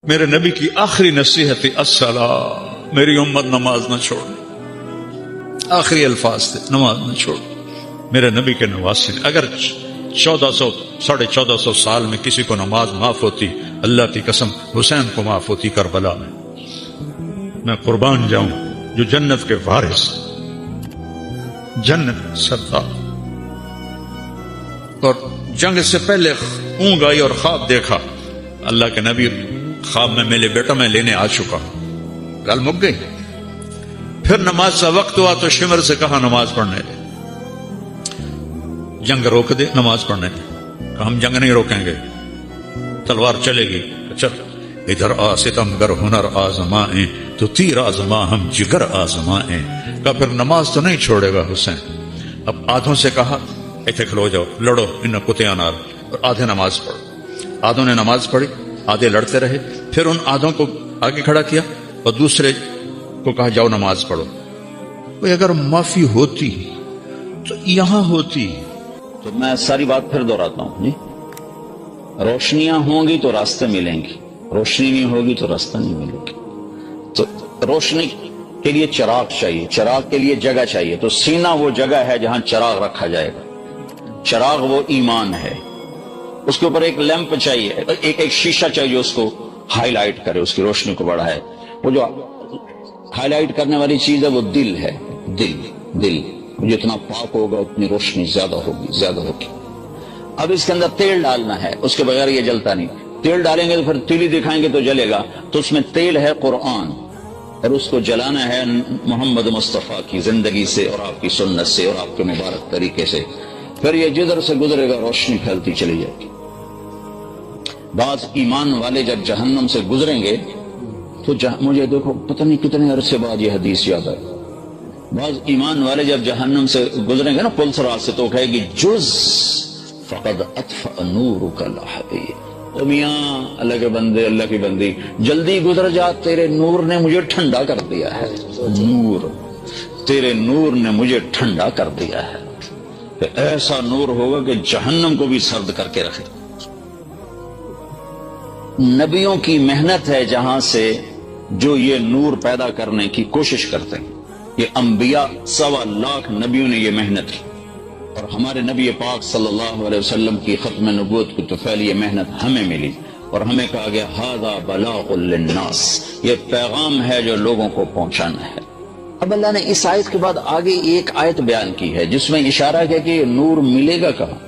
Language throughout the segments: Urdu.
میرے نبی کی آخری نصیحت الصلاۃ، میری امت نماز نہ چھوڑ، آخری الفاظ تھے نماز نہ چھوڑ۔ میرے نبی کے نواسے، اگر 1400 سال میں کسی کو نماز معاف ہوتی، اللہ کی قسم حسین کو معاف ہوتی کربلا میں۔ میں قربان جاؤں جو جنت کے وارث، جنت سردار، اور جنگ سے پہلے اونگ آئی اور خواب دیکھا، اللہ کے نبی خواب میں میرے بیٹا میں لینے آ چکا، گل مک گئی۔ پھر نماز کا وقت ہوا تو شمر سے کہا نماز پڑھنے دے، جنگ روک دے نماز پڑھنے دے، کہ ہم جنگ نہیں روکیں گے، تلوار چلے گی، چل ادھر آ ستمگر ہنر آزمائیں تو تیر آزما ہم جگر آزمائیں، کہ پھر نماز تو نہیں چھوڑے گا حسین۔ اب آدھوں سے کہا ایتھے کھلو جاؤ، لڑو ان کتیاں نال، اور آدھے نماز پڑھو۔ آدھوں نے نماز پڑھی، آدھے لڑتے رہے، پھر ان آدھوں کو آگے کھڑا کیا اور دوسرے کو کہا جاؤ نماز پڑھو۔ وہ اگر معافی ہوتی تو یہاں ہوتی۔ تو میں ساری بات پھر دہراتا ہوں جی، روشنیاں ہوں گی تو راستے ملیں گی، روشنی نہیں ہوگی تو راستہ نہیں ملے گی۔ تو روشنی کے لیے چراغ چاہیے، چراغ کے لیے جگہ چاہیے، تو سینہ وہ جگہ ہے جہاں چراغ رکھا جائے گا۔ چراغ وہ ایمان ہے، اس کے اوپر ایک لیمپ چاہیے، ایک شیشہ چاہیے جو اس کو ہائی لائٹ کرے، اس کی روشنی کو بڑھائے۔ وہ جو ہائی لائٹ کرنے والی چیز ہے وہ دل ہے، دل جتنا پاک ہوگا اتنی روشنی زیادہ ہوگی۔ اب اس کے اندر تیل ڈالنا ہے، اس کے بغیر یہ جلتا نہیں۔ تیل ڈالیں گے تو پھر تیلی دکھائیں گے تو جلے گا، تو اس میں تیل ہے قرآن، اور اس کو جلانا ہے محمد مصطفیٰ کی زندگی سے اور آپ کی سنت سے اور آپ کے مبارک طریقے سے۔ پھر یہ جدھر سے گزرے گا روشنی پھیلتی چلی جائے گی۔ بعض ایمان والے جب جہنم سے گزریں گے تو مجھے دیکھو پتہ نہیں کتنے عرصے بعد یہ حدیث یاد ہے، بعض ایمان والے جب جہنم سے گزریں گے نا پل صراط سے، تو کہے گی جز فقد اطفأ نورک لہبی، او میاں اللہ کے بندے، اللہ کی بندی جلدی گزر جا، تیرے نور نے مجھے ٹھنڈا کر دیا ہے، تیرے نور نے مجھے ٹھنڈا کر دیا ہے۔ کہ ایسا نور ہوگا کہ جہنم کو بھی سرد کر کے رکھے۔ نبیوں کی محنت ہے جہاں سے جو یہ نور پیدا کرنے کی کوشش کرتے ہیں، یہ انبیاء 1.25 لاکھ نبیوں نے یہ محنت کی، اور ہمارے نبی پاک صلی اللہ علیہ وسلم کی ختم نبوت کی طفیل یہ محنت ہمیں ملی، اور ہمیں کہا گیا ھذا بلاغ للناس، یہ پیغام ہے جو لوگوں کو پہنچانا ہے۔ اب اللہ نے اس آیت کے بعد آگے ایک آیت بیان کی ہے جس میں اشارہ ہے کہ نور ملے گا کہاں۔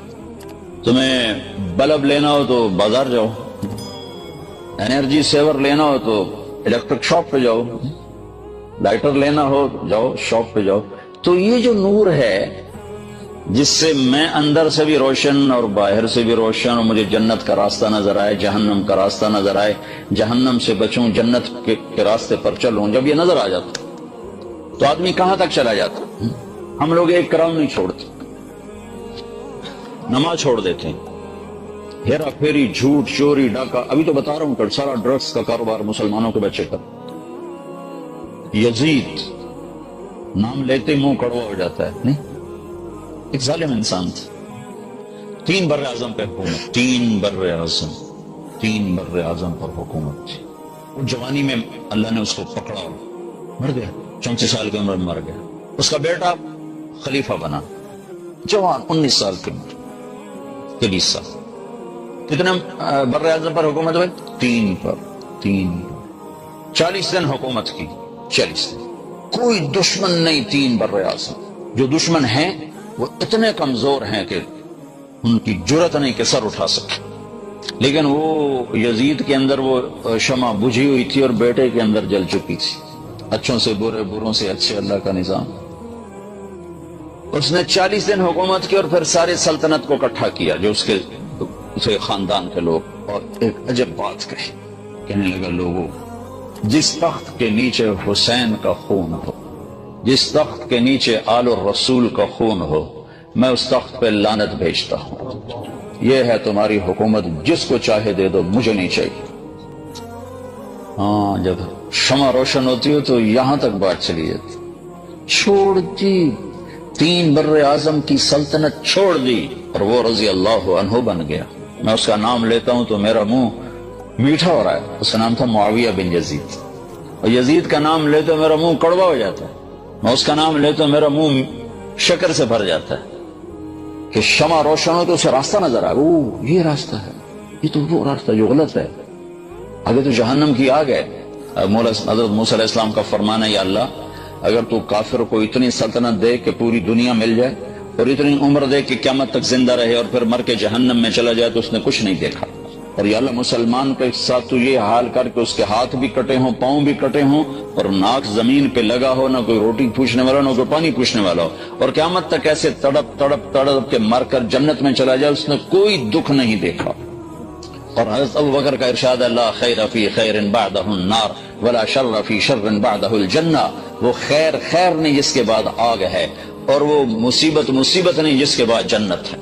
تمہیں بلب لینا ہو تو بازار جاؤ، انرجی سیور لینا ہو تو الیکٹرک شاپ پہ جاؤ، لائٹر لینا ہو جاؤ شاپ پہ جاؤ۔ تو یہ جو نور ہے جس سے میں اندر سے بھی روشن اور باہر سے بھی روشن، اور مجھے جنت کا راستہ نظر آئے، جہنم کا راستہ نظر آئے، جہنم سے بچوں جنت کے راستے پر چلوں، جب یہ نظر آ جاتا تو آدمی کہاں تک چلا جاتا۔ ہم لوگ ایک کرام نہیں چھوڑتے، نماز چھوڑ دیتے ہیں، ہیرا پھیری، جھوٹ، چوری، ڈاکہ، ابھی تو بتا رہا ہوں کہ سارا ڈرگز کا کاروبار مسلمانوں کے بچے کا۔ یزید نام لیتے منہ کڑوا ہو جاتا ہے، نہیں، ایک ظالم انسان تھا، 3 بر اعظم پہ حکومت، 3 بر اعظم پر حکومت تھی۔ وہ جوانی میں اللہ نے اس کو پکڑا، مر گیا، 34 سال کی عمر میں مر گیا۔ اس کا بیٹا خلیفہ بنا، جوان 19 سال کی عمر، 30 سال۔ کتنے بر اعظم پر حکومت ہوئی؟ 3 پر 40 دن حکومت کی، 40 دن کوئی دشمن نہیں۔ 3 بر اعظم، جو دشمن ہیں وہ اتنے کمزور ہیں کہ ان کی جرت نہیں کہ سر اٹھا سکے، لیکن وہ یزید کے اندر وہ شمع بجھی ہوئی تھی اور بیٹے کے اندر جل چکی تھی۔ اچھوں سے برے، بروں سے اچھے، اللہ کا نظام۔ اس نے 40 دن حکومت کی اور پھر سارے سلطنت کو اکٹھا کیا جو اس کے خاندان کے لوگ، اور ایک عجب بات کہنے لگا، لوگوں جس تخت کے نیچے حسین کا خون ہو، جس تخت کے نیچے آل الرسول کا خون ہو، میں اس تخت پہ لعنت بھیجتا ہوں۔ یہ ہے تمہاری حکومت، جس کو چاہے دے دو، مجھے نہیں چاہیے۔ ہاں، جب شمع روشن ہوتی ہو تو یہاں تک بات چلی جاتی، چھوڑ دی 3 بر اعظم کی سلطنت، چھوڑ دی، اور وہ رضی اللہ عنہ بن گیا۔ میں اس کا نام لیتا ہوں تو میٹھا ہو رہا ہے. اس کا نام تھا معاویہ بن یزید. اور یزید کا نام لے تو میرا منہ کڑوا ہو جاتا ہے, میں اس کا نام لے تو میرا منہ شکر سے بھر جاتا ہے کہ شمع روشن ہو تو اسے راستہ نظر آئے, او یہ راستہ ہے, یہ تو وہ راستہ جو غلط ہے, آگے تو جہنم کی آگ ہے. حضرت موسیٰ علیہ السلام کا فرمان ہے, یا اللہ اگر تو کافر کو اتنی سلطنت دے کہ پوری دنیا مل جائے اور اتنی عمر دے کہ قیامت تک زندہ رہے اور پھر مر کے جہنم میں چلا جائے تو اس نے کچھ نہیں دیکھا, اور یا اللہ مسلمان کے ساتھ تو یہ حال کر کہ اس کے ہاتھ بھی کٹے ہوں, پاؤں بھی کٹے ہوں, اور ناک زمین پہ لگا ہو, نہ کوئی روٹی پوچھنے والا نہ کوئی پانی پوچھنے والا ہو, اور قیامت تک ایسے تڑپ تڑپ تڑپ کے مر کر جنت میں چلا جائے, اس نے کوئی دکھ نہیں دیکھا. اور حضرت ابو بکر کا ارشاد ہے, لا خیر فی خیر بعدہ النار ولا شر فی شر بعدہ الجنہ. وہ خیر خیر نہیں جس کے بعد آگ ہے, اور وہ مصیبت مصیبت نہیں جس کے بعد جنت ہے.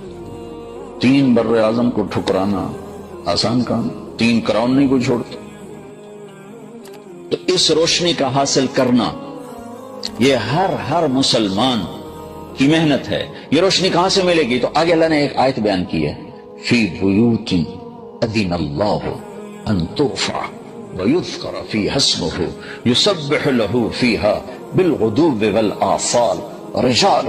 3 بر اعظم کو ٹھکرانا آسان کام, 3 کراؤن نہیں کو چھوڑتا. تو اس روشنی کا حاصل کرنا یہ ہر مسلمان کی محنت ہے. یہ روشنی کہاں سے ملے گی؟ تو آگے اللہ نے ایک آیت بیان کی ہے, فی بیوت اذن اللہ ان ترفع ویذکر فیہا اسمہ یسبح لہ فیہا بالغدو والآصال رجال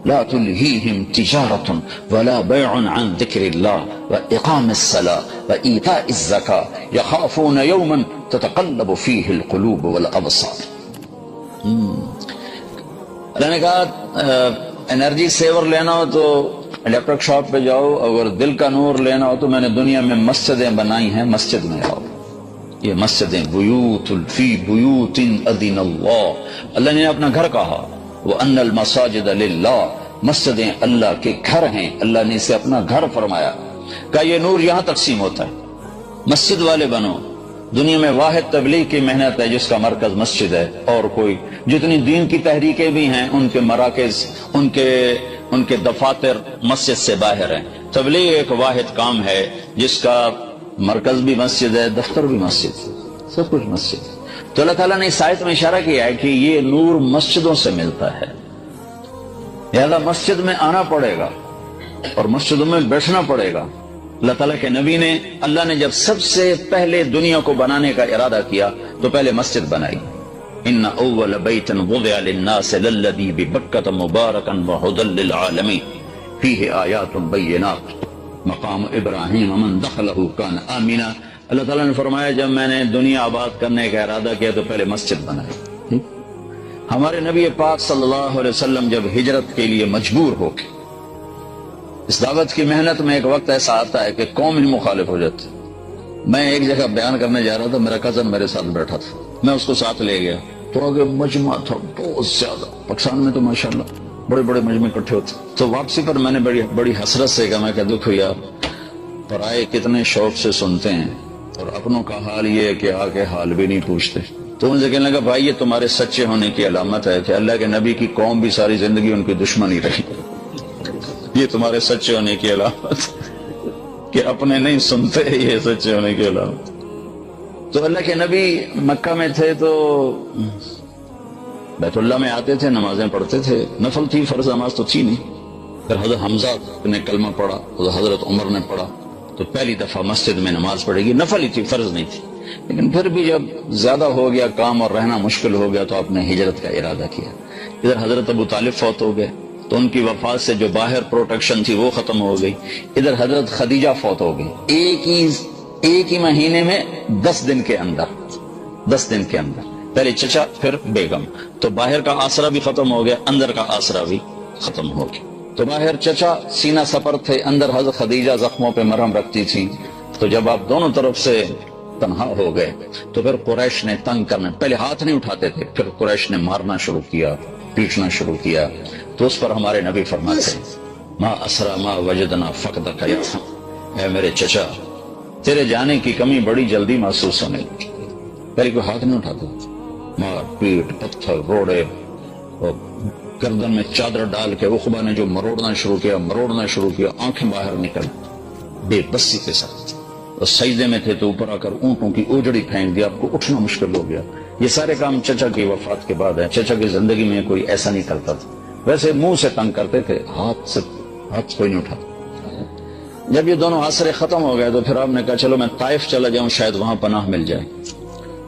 لا تلہیہم تجارت ولا بیع عن ذکر اللہ واقام الصلاة وایتاء الزکاة یخافون یوما تتقلب فیہ القلوب والابصار. اللہ نے کہا انرجی سیور لینا ہو تو الیکٹرک شاپ پہ جاؤ, اگر دل کا نور لینا ہو تو میں نے دنیا میں مسجدیں بنائی ہیں, مسجد میں آؤ. یہ مسجدیں بیوت فی بیوت اذن اللہ, اللہ نے اپنا گھر کہا, وان المساجد للہ, مسجدیں اللہ کے گھر ہیں, اللہ نے اسے اپنا گھر فرمایا. کہ یہ نور یہاں تقسیم ہوتا ہے, مسجد والے بنو. دنیا میں واحد تبلیغ کی محنت ہے جس کا مرکز مسجد ہے, اور کوئی جتنی دین کی تحریکیں بھی ہیں ان کے مراکز ان کے دفاتر مسجد سے باہر ہیں. تبلیغ ایک واحد کام ہے جس کا مرکز بھی مسجد ہے, دفتر بھی مسجد, سب کچھ مسجد. تو اللہ تعالیٰ نے اس آیت میں اشارہ کیا ہے کہ یہ نور مسجدوں سے ملتا ہے, لہذا مسجد میں آنا پڑے گا اور مسجدوں میں بیٹھنا پڑے گا. اللہ تعالیٰ کے نبی نے, اللہ نے جب سب سے پہلے دنیا کو بنانے کا ارادہ کیا تو پہلے مسجد بنائی. ان اول بیت وضع للناس للذی ببکۃ مبارکا وہدی للعالمین فیہ آیات بینات مقام ابراہیم من دخلہ کان آمنا. اللہ تعالیٰ نے فرمایا جب میں نے دنیا آباد کرنے کا ارادہ کیا تو پہلے مسجد بنائی. ہمارے نبی پاک صلی اللہ علیہ وسلم جب ہجرت کے لیے مجبور ہو کے, اس دعوت کی محنت میں ایک وقت ایسا آتا ہے کہ قوم ہی مخالف ہو جاتی. میں ایک جگہ بیان کرنے جا رہا تھا, میرا کزن میرے ساتھ بیٹھا تھا, میں اس کو ساتھ لے گیا, تو آگے مجمع تھا بہت زیادہ. پاکستان میں تو ماشاءاللہ بڑے بڑے مجمع اکٹھے ہوتے. تو واپسی پر میں نے بڑی حسرت سے کہا, میں کہ دکھ یار, پرائے کتنے شوق سے سنتے ہیں اور اپنوں کا حال یہ ہے کہ آ کے حال بھی نہیں پوچھتے. تو ان سے کہنے لگا, بھائی یہ تمہارے سچے ہونے کی علامت ہے کہ اللہ کے نبی کی قوم بھی ساری زندگی ان کی دشمنی رہی. یہ تمہارے سچے ہونے کی علامت کہ اپنے نہیں سنتے, یہ سچے ہونے کی علامت. تو اللہ کے نبی مکہ میں تھے تو بیت اللہ میں آتے تھے, نمازیں پڑھتے تھے, نفل تھی, فرض نماز تو تھی نہیں. پھر حضرت حمزہ نے کلمہ پڑھا, حضرت عمر نے پڑھا, تو پہلی دفعہ مسجد میں نماز پڑھے گی. نفل ہی تھی, فرض نہیں تھی. لیکن پھر بھی جب زیادہ ہو گیا کام اور رہنا مشکل ہو گیا تو آپ نے ہجرت کا ارادہ کیا. ادھر حضرت ابو طالب فوت ہو گئے تو ان کی وفات سے جو باہر پروٹیکشن تھی وہ ختم ہو گئی. ادھر حضرت خدیجہ فوت ہو گئی ایک ہی مہینے میں 10 دن کے اندر. پہلے چچا پھر بیگم. تو باہر کا آسرا بھی ختم ہو گیا, اندر کا آسرا بھی ختم ہو گیا. تو باہر چچا سینہ سپر تھے, اندر حضرت خدیجہ زخموں پہ مرہم رکھتی تھی. تو جب آپ دونوں طرف سے تنہا ہو گئے تو پھر قریش نے تنگ کرنا, پہلے ہاتھ نہیں اٹھاتے تھے, پھر قریش نے مارنا شروع کیا, پیٹنا شروع کیا. تو اس پر ہمارے نبی فرماتے ہیں, ما اسرا ما وجدنا فقدک یا, اے میرے چچا تیرے جانے کی کمی بڑی جلدی محسوس ہونے لگی. پہلے کوئی ہاتھ نہیں اٹھاتے, مار پیٹ پتھر روڑے, اور گردن میں چادر ڈال کے عقبہ نے جو مروڑنا شروع کیا, آنکھیں باہر نکل بے بسی کے ساتھ. اور سجدے میں تھے تو اوپر آ کر اونٹوں کی اوجڑی پھینک دیا, آپ کو اٹھنا مشکل ہو گیا. یہ سارے کام چچا کی وفات کے بعد ہے. چچا کی زندگی میں کوئی ایسا نہیں کرتا تھا. ویسے منہ سے تنگ کرتے تھے, ہاتھ کوئی نہیں اٹھاتا. جب یہ دونوں آسرے ختم ہو گئے تو پھر آپ نے کہا چلو میں طائف چلا جاؤں، شاید وہاں پناہ مل جائے۔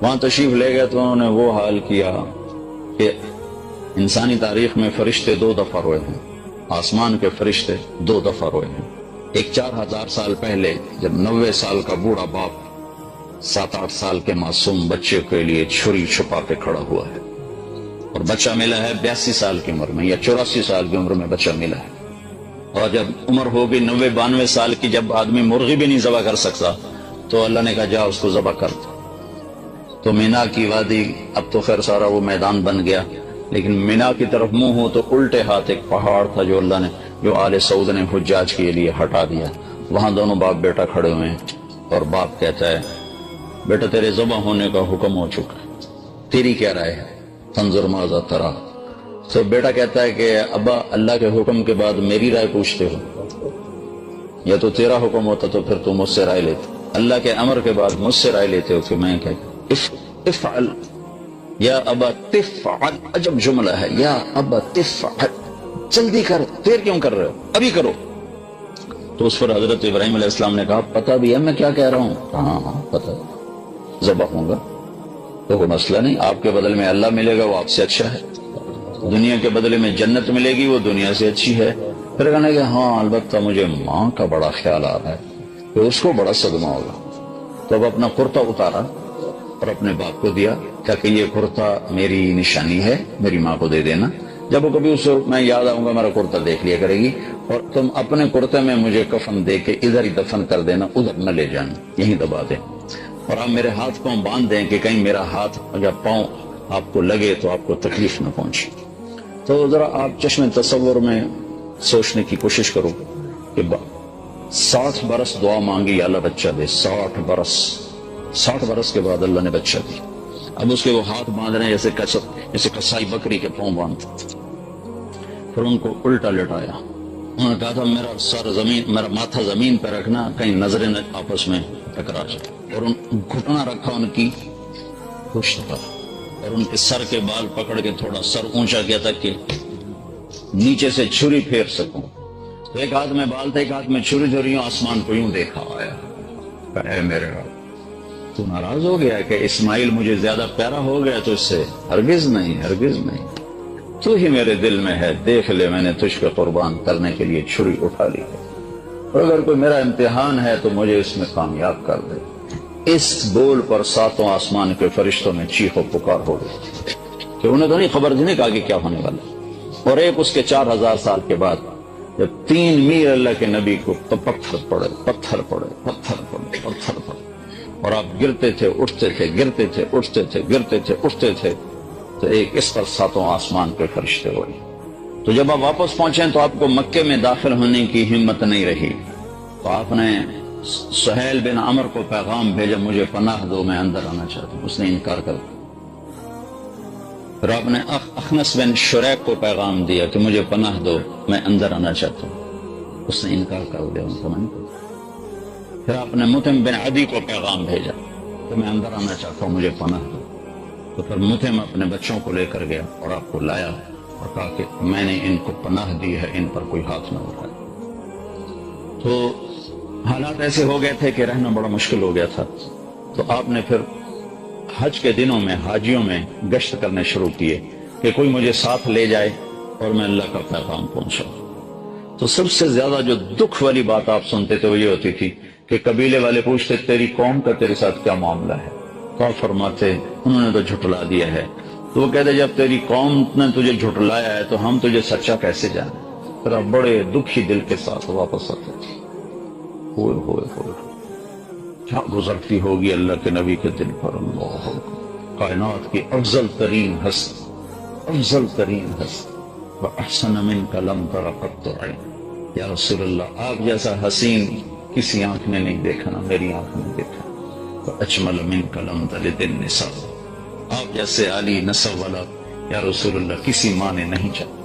وہاں تشریف لے گئے تو انہوں نے وہ حال کیا کہ انسانی تاریخ میں فرشتے 2 دفعہ روئے ہیں، آسمان کے فرشتے 2 دفعہ روئے ہیں۔ ایک 4000 سال پہلے جب 90 سال کا بوڑھا باپ 7-8 سال کے معصوم بچے کے لیے چھری چھپا کے کھڑا ہوا ہے، اور بچہ ملا ہے 82 سال کی عمر میں یا 84 سال کی عمر میں بچہ ملا ہے، اور جب عمر ہوگی 90-92 سال کی، جب آدمی مرغی بھی نہیں ذبح کر سکتا تو اللہ نے کہا جا اس کو ذبح کر دو۔ تو مینا کی وادی، اب تو خیر سارا وہ میدان بن گیا، لیکن مینا کی طرف منہ ہو تو الٹے ہاتھ ایک پہاڑ تھا جو اللہ نے، جو آل سعود نے حجاج کے لیے ہٹا دیا۔ وہاں دونوں باپ بیٹا کھڑے ہوئے ہیں، اور باپ کہتا ہے بیٹا تیرے ذبح ہونے کا حکم ہو چکا ہے، تیری کیا رائے ہے؟ تنظر ماذا ترا۔ تو بیٹا کہتا ہے کہ ابا اللہ کے حکم کے بعد میری رائے پوچھتے ہو؟ یا تو تیرا حکم ہوتا تو پھر تو مجھ سے رائے لیتے، اللہ کے امر کے بعد مجھ سے رائے لیتے ہو کہ میں کیا افعل یا ابا تفعل۔ عجب جملہ ہے، یا ابا تفعل، جلدی کر، دیر کیوں کر رہے ہو، ابھی کرو۔ تو اس پر حضرت ابراہیم علیہ السلام نے کہا پتہ بھی ہے میں کیا کہہ رہا ہوں؟ ہاں پتہ، ذبح ہوں گا تو کوئی مسئلہ نہیں، آپ کے بدلے میں اللہ ملے گا وہ آپ سے اچھا ہے، دنیا کے بدلے میں جنت ملے گی وہ دنیا سے اچھی ہے۔ پھر کہنے کہ ہاں البتہ مجھے ماں کا بڑا خیال آ رہا ہے کہ اس کو بڑا صدمہ ہوگا۔ تو اب اپنا کرتا اتارا اور اپنے باپ کو دیا، کہا کہ یہ کرتا میری نشانی ہے، میری ماں کو دے دینا، جب وہ کبھی اسے میں یاد آؤں گا میرا کرتا دیکھ لیا کرے گی، اور تم اپنے کرتے میں مجھے کفن دے کے ادھر ہی دفن کر دینا، ادھر نہ لے جانا، یہیں دبا دیں، اور آپ میرے ہاتھ پاؤں باندھ دیں کہ کہیں میرا ہاتھ یا پاؤں آپ کو لگے تو آپ کو تکلیف نہ پہنچے۔ تو ذرا آپ چشم تصور میں سوچنے کی کوشش کرو کہ 60 برس دعا مانگی یا اللہ بچہ دے، 60 برس کے بعد اللہ نے بچہ دیا۔ اب اس کے وہ ہاتھ باندھ رہے ہیں جیسے کسائی بکری کے پاؤں باندھتے۔ پھر ان کو الٹا لٹایا، انہوں نے کہا تھا میرا ماتھا زمین پہ رکھنا، کہیں نظریں آپس میں ٹکرا جائے، اور ان گھٹنا رکھا ان کی پشت پر، اور ان کے سر کے بال پکڑ کے تھوڑا سر اونچا کیا تھا کہ نیچے سے چھری پھیر سکوں۔ تو ایک ہاتھ میں بال تھا، ایک ہاتھ میں چھری دھری، آسمان کو یوں دیکھا آیا، اے میرے رب تو ناراض ہو گیا کہ اسماعیل مجھے زیادہ پیارا ہو گیا تو اس سے؟ ہرگز نہیں، ہرگز نہیں، تو ہی میرے دل میں ہے، دیکھ لے میں نے تجھ کو قربان کرنے کے لیے چھری اٹھا لی ہے، اور اگر کوئی میرا امتحان ہے تو مجھے اس میں کامیاب کر دے۔ اس بول پر 7 آسمان کے فرشتوں میں چیخ و پکار ہو گئی کہ انہیں تو نہیں خبر نہیں کہا کہ کیا ہونے والا۔ اور ایک اس کے 4000 سال کے بعد جب 3 میر اللہ کے نبی کو پتھر پڑے، اور آپ گرتے تھے اٹھتے تھے، گرتے تھے اٹھتے تھے، گرتے تھے اٹھتے تھے، تو ایک اس پر 7 آسمان کے فرشتے ہوئے۔ تو جب آپ واپس پہنچے تو آپ کو مکے میں داخل ہونے کی ہمت نہیں رہی، تو آپ نے سہیل بن عمر کو پیغام بھیجا مجھے پناہ دو، میں اندر آنا چاہتا ہوں۔ اس نے انکار کر دیا۔ پھر آپ نے اخنس بن شریک کو پیغام دیا کہ مجھے پناہ دو، میں اندر آنا چاہتا ہوں۔ اس نے انکار کر دیا، ان کو نہیں۔ پھر آپ نے متم بن عدی کو پیغام بھیجا کہ میں اندر آنا چاہتا ہوں، مجھے پناہ دو۔ تو پھر متم اپنے بچوں کو لے کر گیا اور آپ کو لایا اور کہا کہ میں نے ان کو پناہ دی ہے، ان پر کوئی ہاتھ نہ اٹھائے۔ تو حالات ایسے ہو گئے تھے کہ رہنا بڑا مشکل ہو گیا تھا۔ تو آپ نے پھر حج کے دنوں میں حاجیوں میں گشت کرنے شروع کیے کہ کوئی مجھے ساتھ لے جائے اور میں اللہ کا پیغام پہنچاؤں۔ تو سب سے زیادہ جو دکھ والی بات آپ سنتے تھے وہ یہ ہوتی تھی کہ قبیلے والے پوچھتے تیری قوم کا تیرے ساتھ کیا معاملہ ہے؟ تو آپ فرماتے انہوں نے تو جھٹلا دیا ہے۔ تو وہ کہتے جب تیری قوم نے تجھے جھٹلایا ہے تو ہم تجھے سچا کیسے جانے؟ پھر آپ بڑے دکھی دل کے ساتھ واپس آتے تھے۔ ہوئے ہوئے ہوئے کیا گزرتی ہوگی اللہ کے نبی کے دل پر۔ اللہ کائنات کی افضل ترین ہستی، افضل ترین ہستی، وَأَحْسَنَ مِنْكَ لَمْ تَرَ قَطُّ عَيْنٌ۔ یا رسول اللہ آپ جیسا حسین کسی آنکھ نے نہیں دیکھا، نہ میری آنکھ نے دیکھا۔ وَأَجْمَلَ مِنْكَ لَمْ تَلِدِ النِّسَاءُ۔ آپ جیسے علی نسب والا یا رسول اللہ کسی ماں نے نہیں چاہا۔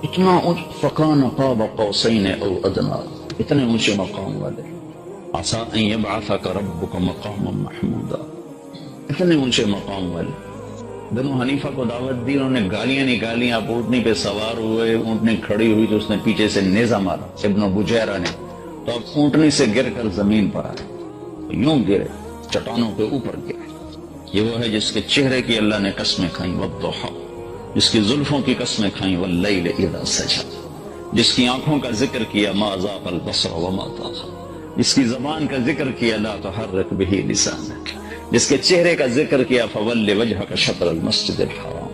اتنا فَكَانَ قَابَ قَوْسَيْنِ أَوْ أَدْنَىٰ، اتنے اونچے مقام والے۔ عَسَىٰ أَن يَبْعَثَكَ رَبُّكَ مَقَامًا مَحْمُودًا، اتنے اونچے مقام والے۔ بنو حنیفہ کو دعوت دی، انہوں نے گالیاں نکالی، آپ اونٹنی پہ سوار ہوئے، اونٹنی کھڑی ہوئی تو اس نے پیچھے سے نیزہ مارا ابن بجیرہ نے، تو اب اونٹنی سے گر کر زمین پر آئے، یوں گرے، چٹانوں کے اوپر گرے۔ یہ وہ ہے جس کے چہرے کی اللہ نے قسمیں کھائیں، والضحیٰ، جس کی زلفوں کی قسمیں کھائیں، واللیل اذا سجا، جس کی آنکھوں کا ذکر کیا، ما ذاق البصر وما طغى، جس کی زبان کا ذکر کیا، لا تحرک بہ لسانک، جس کے چہرے کا ذکر کیا، فول وجہک شطر المسجد الحرام،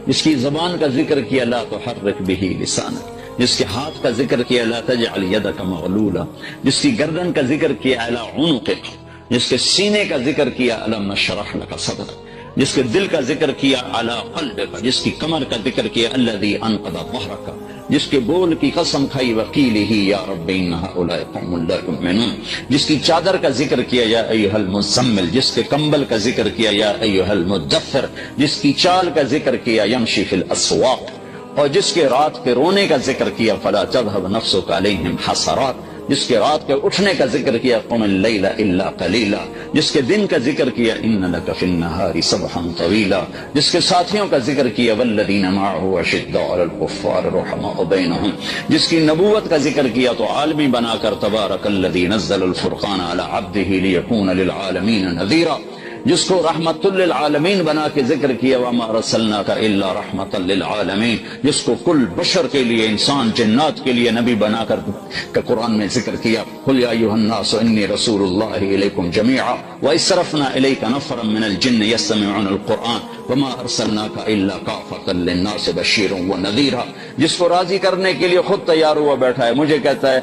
جس کی زبان کا ذکر کیا، لا تحرک بہ لسانک، جس کے ہاتھ کا ذکر کیا، لا تجعل یدک مغلولہ، جس کی گردن کا ذکر کیا، الی عنقک، جس کے سینے کا ذکر کیا، الم نشرح لک صدرک، جس کے دل کا ذکر کیا، علی قلبک، جس کی کمر کا ذکر کیا، الذی انقض ظہرک، جس کے بول کی قسم کھائی، وقیلہ یا رب ان ہؤلاء قوم لا یؤمنون، جس کی چادر کا ذکر کیا، یا ایھا المزمل، جس کے کمبل کا ذکر کیا، یا ایھا المدثر، جس کی چال کا ذکر کیا، یمشی فی الاسواق، اور جس کے رات کے رونے کا ذکر کیا، فلا تذهب نفسک علیہم حسرات، جس کے رات کے اٹھنے کا ذکر کیا، قم اللیل الا قلیلا، جس کے دن کا ذکر کیا، ان لک فی النہار سبحا طویلا، جس کے ساتھیوں کا ذکر کیا، والذین معه اشداء علی الکفار رحماء بینہم، جس کی نبوت کا ذکر کیا تو عالمی بنا کر، تبارک الذی نزل الفرقان علی عبدہ لیکون للعالمین نذیرا، جس کو رحمت للعالمین بنا کے ذکر کیا، وما ارسلناک الا رحمت للعالمین، جس کو کل بشر کے لیے، انسان جنات کے لیے نبی بنا کر کہ قرآن میں ذکر کیا، قل یا ایھا الناس انی رسول اللہ الیکم جمیعا واذ صرفنا الیک نفرا من الجن یستمعون القرآن وما ارسلناک الا کافۃ للناس بشیرا ونذیرا، جس کو راضی کرنے کے لیے خود تیار ہوا بیٹھا ہے، مجھے کہتا ہے،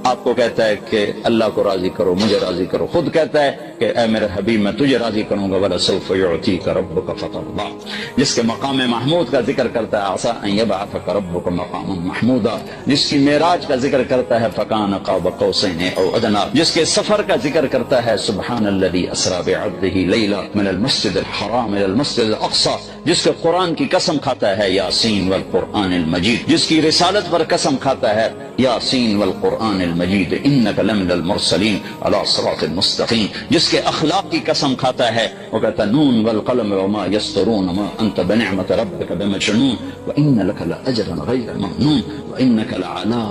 آپ کو کہتا ہے کہ اللہ کو راضی کرو، مجھے راضی کرو، خود کہتا ہے کہ اے میرے حبیب میں تجھے راضی کروں گا، وَلَسَوْفَ يُعْتِيكَ رَبُّكَ فَتَرْضَىٰ، جس کے مقام محمود کا ذکر کرتا ہے، عَسَىٰ أَن يَبْعَثَكَ رَبُّكَ مَقَامًا مَحْمُودًا، جس کی معراج کا ذکر کرتا ہے، فَكَانَ قَابَ قَوْسَيْنِ أَوْ أَدْنَىٰ، جس کے سفر کا ذکر کرتا ہے، سبحان الذي أسرى بعبده ليلا من المسجد الحرام إلى المسجد الأقصى، جس کے قرآن کی قسم کھاتا ہے، یاسین والقرآن المجید، جس کی رسالت پر قسم کھاتا ہے، یاسین والقرآن المجید انک لمن المرسلین علی صراط مستقیم، جس کے اخلاق کی قسم کھاتا ہے، وہ کہتا نون والقلم وما یسطرون ما انت بنعمت ربک بمجنون وان لک لاجرا غیر ممنون وانک لعلی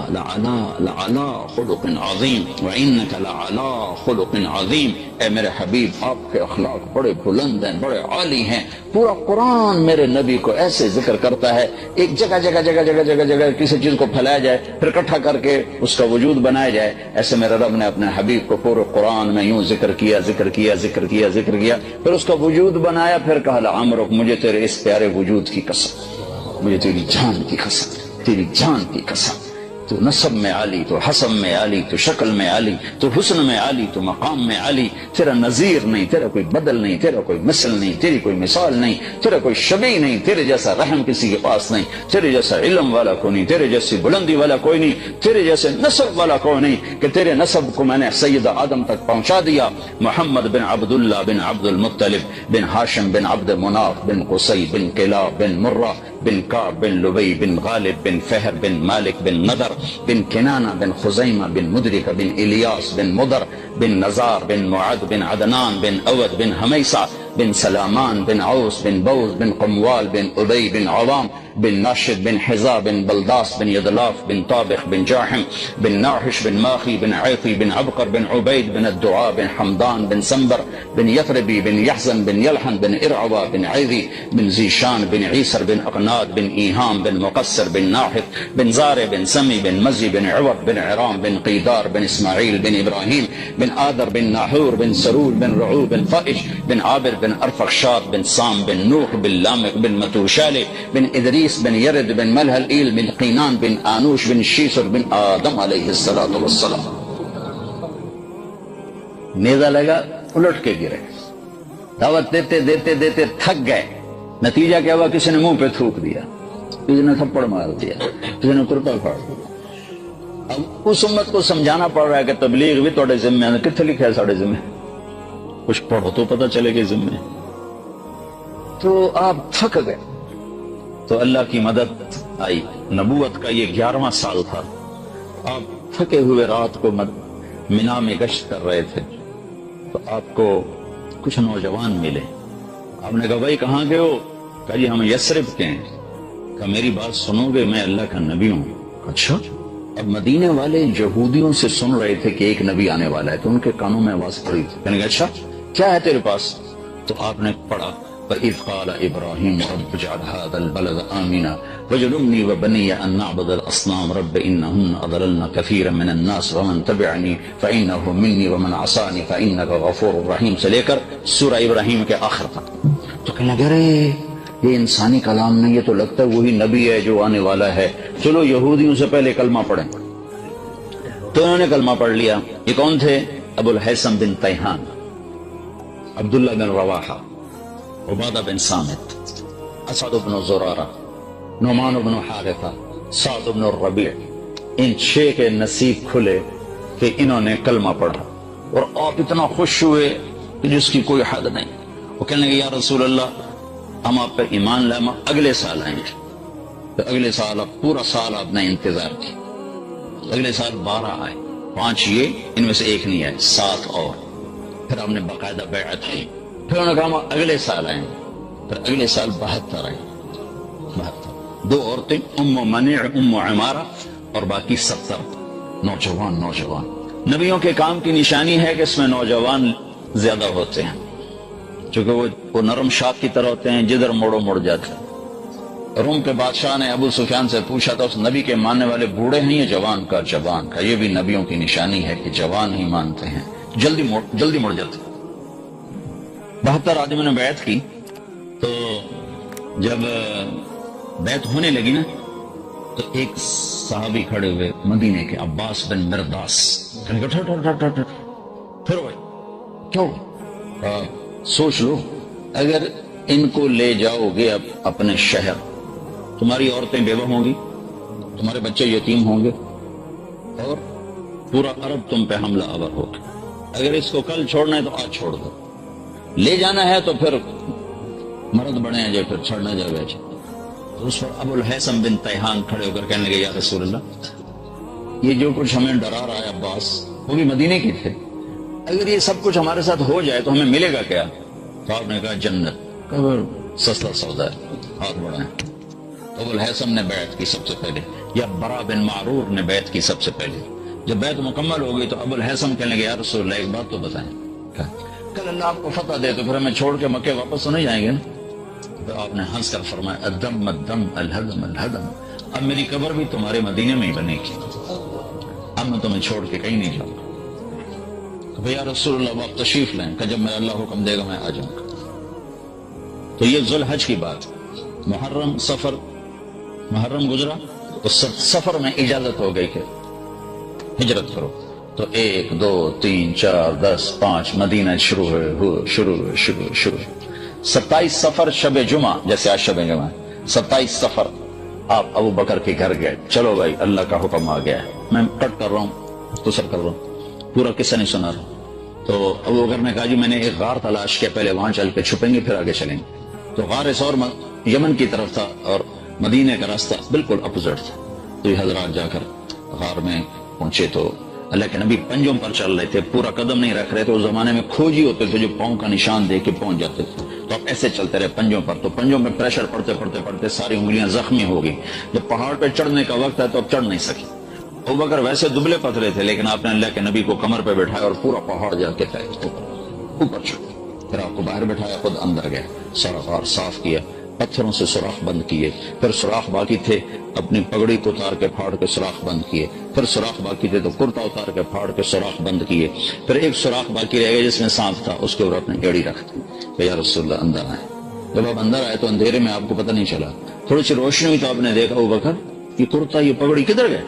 خلق عظیم وانک لعلی خلق عظیم۔ اے میرے حبیب، آپ کے اخلاق بڑے بلند ہیں، بڑے عالی ہیں۔ پورا قرآن میرے نبی کو ایسے ذکر کرتا ہے، ایک جگہ جگہ جگہ جگہ جگہ جگہ کسی چیز کو پھیلایا جائے، پھر اکٹھا کر کے اس کا وجود بنایا جائے، ایسے میرے رب نے اپنے حبیب کو پورے قرآن میں یوں ذکر کیا ذکر کیا ذکر کیا ذکر کیا، پھر اس کا وجود بنایا، پھر کہا لعمرک، مجھے تیرے اس پیارے وجود کی قسم، مجھے تیری جان کی قسم، تیری جان کی قسم، تو نسب میں عالی، تو حسب میں عالی، تو شکل میں عالی، تو حسن میں عالی، تو مقام میں عالی، تیرا نظیر نہیں، تیرا کوئی بدل نہیں، تیرا کوئی مثل نہیں، تیری کوئی مثال نہیں، تیرا کوئی شبیہ نہیں، تیرے جیسا رحم کسی کے پاس نہیں، تیرے جیسا علم والا کوئی نہیں، تیرے جیسی بلندی والا کوئی نہیں، تیرے جیسے نسب والا کوئی نہیں، کہ تیرے نسب کو میں نے سید آدم تک پہنچا دیا، محمد بن عبداللہ بن عبد المطلب بن ہاشم بن عبد مناف بن قصی بن کلاب بن مرہ بن کعب بن لبی بن غالب بن فہر بن مالک بن نضر بن کنانہ بن خزیمہ بن مدرکہ بن الیاس بن مدر بن نزار بن معد بن عدنان بن اود بن حمیسہ بن سلامان بن عوس بن بوز بن قموال بن ابی بن عوام بن ناشد بن حزا بن بلداس بن یدلاف بن طابخ بن جاحم بن ناحش بن ماخی بن عیقی بن عبقر بن عبید بن الدعاء بن حمدان بن سنبر بن یثربی بن یحزن بن یلحن بن ارعوا بن عیذی بن زیشان بن عیسر بن اقناد بن ایہام بن مقصر بن ناحق بن زار بن سمی بن مزی بن عوض بن عرام بن قیدار بن اسماعیل بن ابراہیم بن آدر بن ناحور بن سرول بن رعو بن فائش بن عابر بن ارفخشاد بن سام بن نوح بن لامق بن متوشالي بن ادریس بن یرد بن ملہل بن قینان بن آنوش بن شیسر بن آدم علیہ السلام۔ نیزہ لگا، الٹ کے گرے، دعوت دیتے دیتے دیتے تھک گئے، نتیجہ کیا ہوا؟ کسی نے منہ پہ تھوک دیا، کسی نے تھپڑ مار دیا، کسی نے کرتا پھاڑ دیا۔ اب اس امت کو سمجھانا پڑ رہا ہے کہ تبلیغ بھی توڑے ذمہ ہے، کتنے لکھا ہے ساڑھے ذمہ، کچھ پڑھو تو پتہ چلے کہ ذمہ۔ تو آپ تھک گئے تو اللہ کی مدد آئی، نبوت کا یہ 11واں سال تھا، آپ تھکے ہوئے رات کو مینا میں گشت کر رہے تھے، تو آپ کو کچھ نوجوان ملے، آپ نے کہا بھائی کہاں گئے ہو؟ کہا جی ہم یثرب کے ہیں۔ کہا میری بات سنو گے، میں اللہ کا نبی ہوں۔ اچھا اب مدینے والے یہودیوں سے سن رہے تھے کہ ایک نبی آنے والا ہے، تو ان کے کانوں میں آواز پڑی تھی، کہنے لگا اچھا کیا ہے تیرے پاس؟ تو آپ نے پڑھا وَإِذْ قَالَ إِبْرَاهِيمُ رَبِّ اجْعَلْ هَٰذَا الْبَلَدَ آمِنًا وَاجْنُبْنِي وَبَنِيَّ أَن نَّعْبُدَ الْأَصْنَامَ رَبِّ إِنَّهُنَّ أَضْلَلْنَ كَثِيرًا مِّنَ النَّاسِ وَمَن تَبِعَنِي فَإِنَّهُ مِنِّي وَمَن عَصَانِي فَإِنَّكَ غَفُورٌ رَّحِيمٌ سے لے کر سورہ ابراہیم کے آخر تک۔ تو کہنے لگے ارے یہ انسانی کلام نہیں، یہ تو لگتا ہے وہی نبی ہے جو آنے والا ہے، چلو یہودیوں سے پہلے کلمہ پڑھیں۔ تو انہوں نے کلمہ پڑھ لیا۔ یہ کون تھے؟ ابو الہیثم بن تیہان، عبداللہ بن رواحہ، عبادہ بن صامت، اسد بن زرارہ، نعمان بن حارثہ، سعد بن الربیع۔ ان 6 کے نصیب کھلے کہ انہوں نے کلمہ پڑھا، اور آپ اتنا خوش ہوئے کہ جس کی کوئی حد نہیں۔ وہ کہنے لگے یا رسول اللہ ہم آپ پر ایمان لائے، ہم اگلے سال آئیں گے۔ تو اگلے سال اب پورا سال آپ نے انتظار کیا، اگلے سال 12 آئے، 5 یہ، ان میں سے ایک نہیں آئے، 7 اور۔ پھر ہم نے باقاعدہ بیعت کی، پھر انہوں نے کہا ہم اگلے سال آئیں گے، پھر اگلے سال 72 آئے، 72۔ 2 عورتیں، ام منیع، ام عمارہ، اور باقی 70 نوجوان۔ نبیوں کے کام کی نشانی ہے کہ اس میں نوجوان زیادہ ہوتے ہیں، چونکہ وہ نرم شاخ کی طرح ہوتے ہیں، جدھر موڑو مڑ جاتے ہیں۔ روم کے بادشاہ نے ابو سفیان سے پوچھا تھا اس نبی کے ماننے والے بوڑھے ہیں یا جوان کا؟ جوان کا۔ یہ بھی نبیوں کی نشانی ہے کہ جوان ہی مانتے ہیں، جلدی مڑ جاتے ہیں۔ 72 آدمیوں نے بیعت کی۔ تو جب بیعت ہونے لگی نا تو ایک صحابی کھڑے ہوئے مدینے کے، عباس بن مرداس، پھر ہوئے کیوں؟ سوچ لو اگر ان کو لے جاؤ گے اب اپنے شہر، تمہاری عورتیں بیوہ ہوں گی، تمہارے بچے یتیم ہوں گے، اور پورا عرب تم پہ حملہ آور ہوگا۔ اگر اس کو کل چھوڑنا ہے تو آج چھوڑ دو، لے جانا ہے تو پھر مرد بڑے ہیں جو پھر چھڑنا جائے گا۔ تو اس پر ابو الہیثم بن تیہان کھڑے ہو کر کہنے لگے یا رسول اللہ یہ جو کچھ ہمیں ڈرا رہا ہے عباس، وہ بھی مدینے کی تھے، اگر یہ سب کچھ ہمارے ساتھ ہو جائے تو ہمیں ملے گا کیا؟ تو آپ نے کہا جنت۔ سستا سودا ہے، ہاتھ بڑھائیں۔ ابو الہیثم نے بیعت کی سب سے پہلے، یا برا بن معرور نے بیعت کی سب سے پہلے۔ جب بیعت مکمل ہو گئی تو ابو الہیثم کہنے لگے یا رسول اللہ ایک بات تو بتائیں، کل اللہ آپ کو فتح دے تو پھر ہمیں چھوڑ کے مکے واپس تو نہیں جائیں گے نا؟ تو آپ نے ہنس کر فرمایا الدم الدم الہدم الہدم، اب میری قبر بھی تمہارے مدینے میں ہی بنے گی، اب میں تمہیں چھوڑ کے کہیں نہیں جاؤں گا۔ کہ یا رسول اللہ آپ تشریف لیں، کہ جب میرا اللہ حکم دے گا میں آ جاؤں گا۔ تو یہ ذوالحج کی بات، محرم گزرا تو سفر میں اجازت ہو گئی کہ ہجرت کرو، تو 1 2 3 4 10 5 مدینہ شروع ہوئے۔ 27 سفر شب جمعہ، جیسے آج شب جمعہ، 27 سفر آپ ابو بکر کے گھر گئے، چلو بھائی اللہ کا حکم آ گیا ہے، میں کٹ کر رہا ہوں، مختصر کر رہا ہوں، پورا قصہ نہیں سنا رہا ہوں۔ تو ابو بکر نے کہا جی میں نے ایک غار تلاش کیا، پہلے وہاں چل کے چھپیں گے پھر آگے چلیں گے۔ تو غار سور یمن کی طرف تھا اور مدینے کا راستہ بالکل اپوزٹ تھا۔ تو یہ حضرات جا کر غار میں پہنچے تو اللہ کے نبی پنجوں پر چل رہے تھے، پورا قدم نہیں رکھ رہے تھے۔ اس زمانے میں کھوجی ہوتے تھے جو پاؤں کا نشان دے کے پہنچ جاتے تھے، تو آپ ایسے چلتے رہے پنجوں پر، تو پنجوں میں پریشر پڑتے ساری انگلیاں زخمی ہو گئی۔ جب پہاڑ پہ چڑھنے کا وقت ہے تو اب چڑھ نہیں سکی۔ ابوبکر ویسے دبلے پتلے تھے لیکن آپ نے اللہ کے نبی کو کمر پہ بٹھایا اور پورا پہاڑ جا کے اوپر چڑھ، پھر آپ کو باہر بٹھایا، خود اندر گیا، سارا غار صاف کیا، پتھروں سے سوراخ بند کیے، پھر سوراخ باقی تھے اپنی پگڑی کو اتار کے پھاڑ کے سوراخ بند کیے، پھر سوراخ باقی تھے تو کرتا اتار کے پھاڑ کے سوراخ بند کیے، پھر ایک سوراخ باقی رہ گیا جس میں سانپ تھا، اس کے اوپر اپنے ایڑی رکھ دی کہ یا رسول اللہ اندر آئے۔ جب آپ اندر آئے تو اندھیرے میں آپ کو پتہ نہیں چلا، تھوڑی سی روشنی ہوئی تو آپ نے دیکھا ابوبکر یہ کرتا یہ پگڑی کدھر گئے؟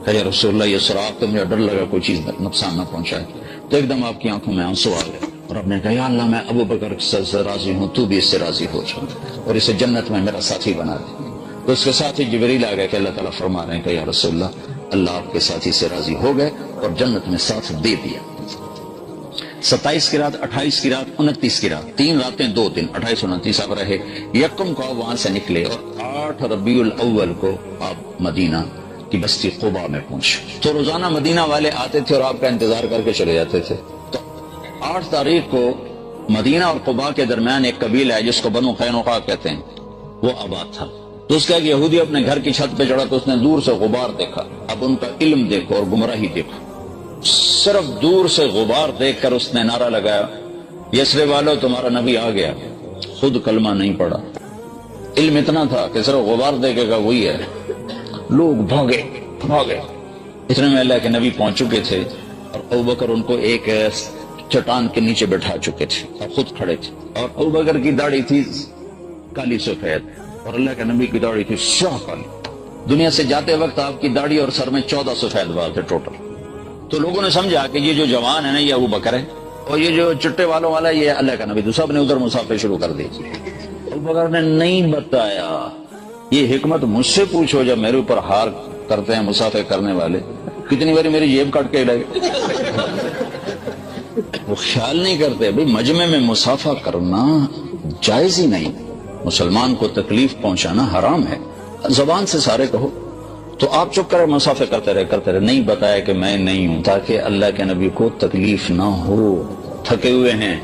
کہ یا رسول اللہ یہ سوراخ تو مجھے ڈر لگا کوئی چیز نقصان نہ پہنچائے۔ تو ایک دم آپ کی آنکھوں میں آنسو آ گئے اور آپ نے کہا یا اللہ میں ابوبکر سے راضی ہوں، تو بھی اس سے راضی ہو جا اور اسے جنت میں میرا ساتھی بنا دے۔ تو اس کے ساتھ ہی جبریل آ گئے کہ اللہ تعالیٰ فرما رہے ہیں کہ یا رسول اللہ آپ کے ساتھی سے راضی ہو گئے اور جنت میں ساتھ دے دیا۔ 27 کی رات، 28 کی رات، 29 کی رات، 3 راتیں 2 دن، 28 29 آپ رہے۔ یکم کو آپ وہاں سے نکلے اور 8 ربیع الاول کو آپ مدینہ کی بستی قباء میں پہنچے۔ تو روزانہ مدینہ والے آتے تھے اور آپ کا انتظار کر کے چلے جاتے تھے۔ تو 8 تاریخ کو مدینہ اور قباء کے درمیان ایک قبیلہ ہے جس کو بنو قینقاع کہتے ہیں، وہ آباد تھا۔ تو اس کا ایک یہودی اپنے گھر کی چھت پہ چڑھا تو اس نے دور سے غبار دیکھا. اب ان کا علم دیکھو اور گمراہی دیکھو. صرف دور سے غبار دیکھ کر اس نے نعرہ لگایا یثرب والو تمہارا نبی آ گیا. خود کلمہ نہیں پڑا. علم اتنا تھا کہ صرف غبار دیکھے گا وہی ہے. لوگ بھاگے. اتنے میں اللہ کے نبی پہنچ چکے تھے اور ابوبکر ان کو ایک چٹان کے نیچے بٹھا چکے تھے اور خود کھڑے تھے. اور ابوبکر کی داڑھی تھی کالی سفید اور اللہ کے نبی کی داڑھی تھی سیاہ کالی. دنیا سے جاتے وقت آپ کی داڑھی اور سر میں 14 سفید بال تھے ٹوٹل. تو لوگوں نے سمجھا کہ یہ جو جوان ہے نا یہ ابوبکر ہے اور یہ جو چٹے والوں والا یہ اللہ کا نبی. تو سب نے ادھر مسافر شروع کر دی. ابوبکر نے نہیں بتایا. یہ حکمت مجھ سے پوچھو جب میرے اوپر ہار کرتے ہیں مسافر کرنے والے. کتنی باری میری جیب کاٹ کے لگے. وہ خیال نہیں کرتے بھئی مجمع میں مسافہ کرنا جائز ہی نہیں. مسلمان کو تکلیف پہنچانا حرام ہے. زبان سے سارے کہو تو آپ چپ کرے مسافہ کرتے رہے. نہیں بتایا کہ میں نہیں ہوں تاکہ اللہ کے نبی کو تکلیف نہ ہو. تھکے ہوئے ہیں.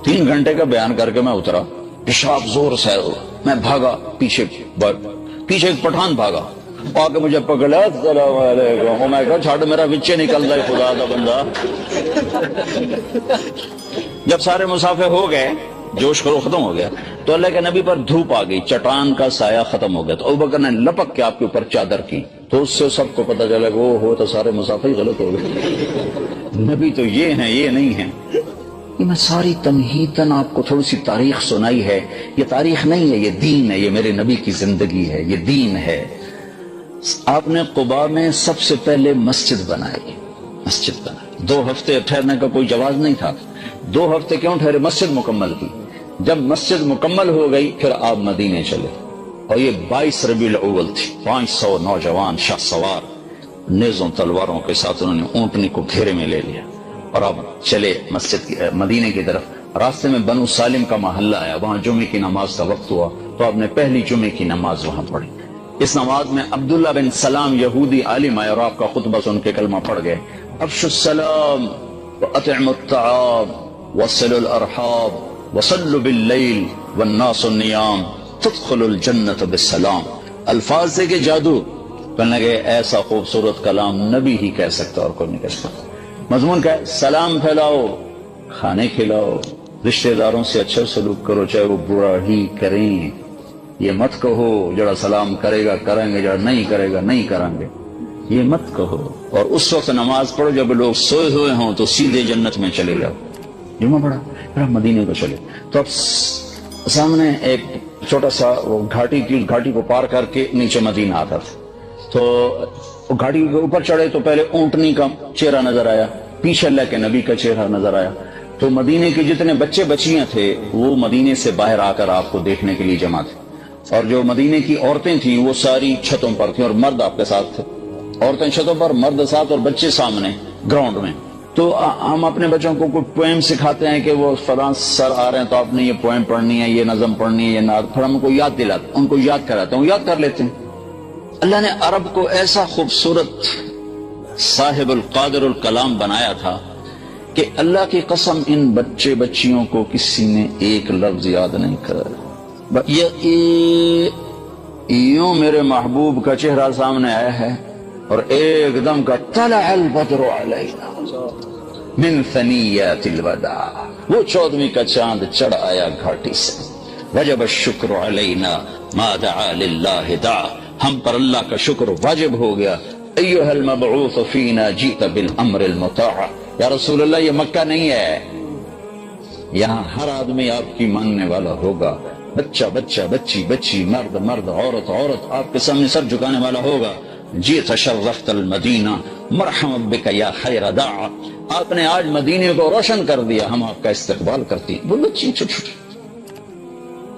3 گھنٹے کا بیان کر کے میں اترا. پیشاب زور سے میں بھاگا. پیچھے ایک پٹھان بھاگا آ کے مجھے پکڑا. السلام علیکم. میں کہا چھاڑ میرا بچے نکل رہا ہے خدا کا بندہ. جب سارے مسافر ہو گئے جوش کرو ختم ہو گیا تو اللہ کے نبی پر دھوپ آ گئی. چٹان کا سایہ ختم ہو گیا تو ابوبکر نے لپک کے آپ کے اوپر چادر کی. تو اس سے سب کو پتہ چلا کہ وہ ہو تو سارے مسافر ہی غلط ہو گئے. نبی تو یہ ہیں یہ نہیں ہیں. یہ میں ساری تمہیداً آپ کو تھوڑی سی تاریخ سنائی ہے. یہ تاریخ نہیں ہے یہ دین ہے. یہ میرے نبی کی زندگی ہے. یہ دین ہے. آپ نے قباء میں سب سے پہلے مسجد بنائی. 2 ہفتے ٹھہرنے کا کوئی جواز نہیں تھا. 2 ہفتے کیوں ٹھہرے؟ مسجد مکمل کی. جب مسجد مکمل ہو گئی پھر آپ مدینے چلے. اور یہ 22 ربیع الاول تھی. 500 نوجوان شاہ سوار نیزوں تلواروں کے ساتھ انہوں نے اونٹنی کو گھیرے میں لے لیا اور اب چلے مدینے کی طرف. راستے میں بنو سالم کا محلہ آیا. وہاں جمعے کی نماز کا وقت ہوا تو آپ نے پہلی جمعے کی نماز وہاں پڑھی. اس نماز میں عبداللہ بن سلام یہودی عالم آئے اور آپ کا خطبہ سن کے کلمہ پڑھ گئے. افشوا السلام واطعموا الطعام وصلوا الارحام وصلوا باللیل والناس النیام تدخلوا الجنة بالسلام. الفاظ سے کہ جادو. کہنے لگے ایسا خوبصورت کلام نبی ہی کہہ سکتا اور کوئی نہیں کہہ سکتا. مضمون کیا ہے؟ سلام پھیلاؤ, کھانے کھلاؤ, رشتہ داروں سے اچھا سلوک کرو چاہے وہ برا ہی کریں. یہ مت کہو جڑا سلام کرے گا کریں گے جڑا نہیں کرے گا نہیں کریں گے. یہ مت کہو. اور اس وقت نماز پڑھو جب لوگ سوئے ہوئے ہوں تو سیدھے جنت میں چلے جاؤ. جمعہ پڑھا پھر مدینے کو چلے تو اب سامنے ایک چھوٹا سا وہ گھاٹی تھی. اس گھاٹی کو پار کر کے نیچے مدینہ آتا تھا. تو گھاٹی کے اوپر چڑھے تو پہلے اونٹنی کا چہرہ نظر آیا, پیچھے اللہ کے نبی کا چہرہ نظر آیا. تو مدینے کے جتنے بچے بچیاں تھے وہ مدینے سے باہر آ کر آپ کو دیکھنے کے لیے جمع تھے. اور جو مدینے کی عورتیں تھیں وہ ساری چھتوں پر تھیں اور مرد آپ کے ساتھ تھے. عورتیں چھتوں پر, مرد ساتھ اور بچے سامنے گراؤنڈ میں. تو ہم اپنے بچوں کو کوئی پوئم سکھاتے ہیں کہ وہ فلاں سر آ رہے ہیں تو آپ نے یہ پوئم پڑھنی ہے, یہ نظم پڑھنی ہے, یہ نعت. پھر ہم کو یاد دلاتے, ان کو یاد کراتے ہیں, یاد کر لیتے ہیں. اللہ نے عرب کو ایسا خوبصورت صاحب القادر الکلام بنایا تھا کہ اللہ کی قسم ان بچے بچیوں کو کسی نے ایک لفظ یاد نہیں کرا. یوں میرے محبوب کا چہرہ سامنے آیا ہے اور ایک دم کا طلع البدر علینا من ثنیات الوداع. وہ 14ویں کا چاند چڑھ آیا گھاٹی سے. وجب الشکر علینا ما دعا للہ دعا. ہم پر اللہ کا شکر واجب ہو گیا. ایھا المبعوث فینا جیت بالامر المطاع. یا رسول اللہ یہ مکہ نہیں ہے, یہاں ہر آدمی آپ کی ماننے والا ہوگا. بچہ بچہ, بچی بچی, مرد مرد, عورت عورت آپ کے سامنے سر جھکانے والا ہوگا. جیت شرفت المدینہ مرحبا بک یا خیر داع. آپ نے آج مدینے کو روشن کر دیا, ہم آپ کا استقبال کرتی ہیں. وہ بچی چھوٹی چھوٹی.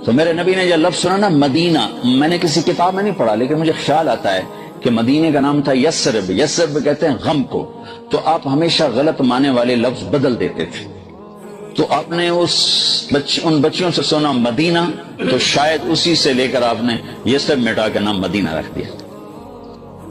تو میرے نبی نے جو لفظ سنا نا مدینہ, میں نے کسی کتاب میں نہیں پڑھا لیکن مجھے خیال آتا ہے کہ مدینے کا نام تھا یثرب. یثرب کہتے ہیں غم کو. تو آپ ہمیشہ غلط معنی والے لفظ بدل دیتے تھے. تو آپ نے ان بچیوں سے سنا مدینہ تو شاید اسی سے لے کر آپ نے یثرب مٹا کے نام مدینہ رکھ دیا.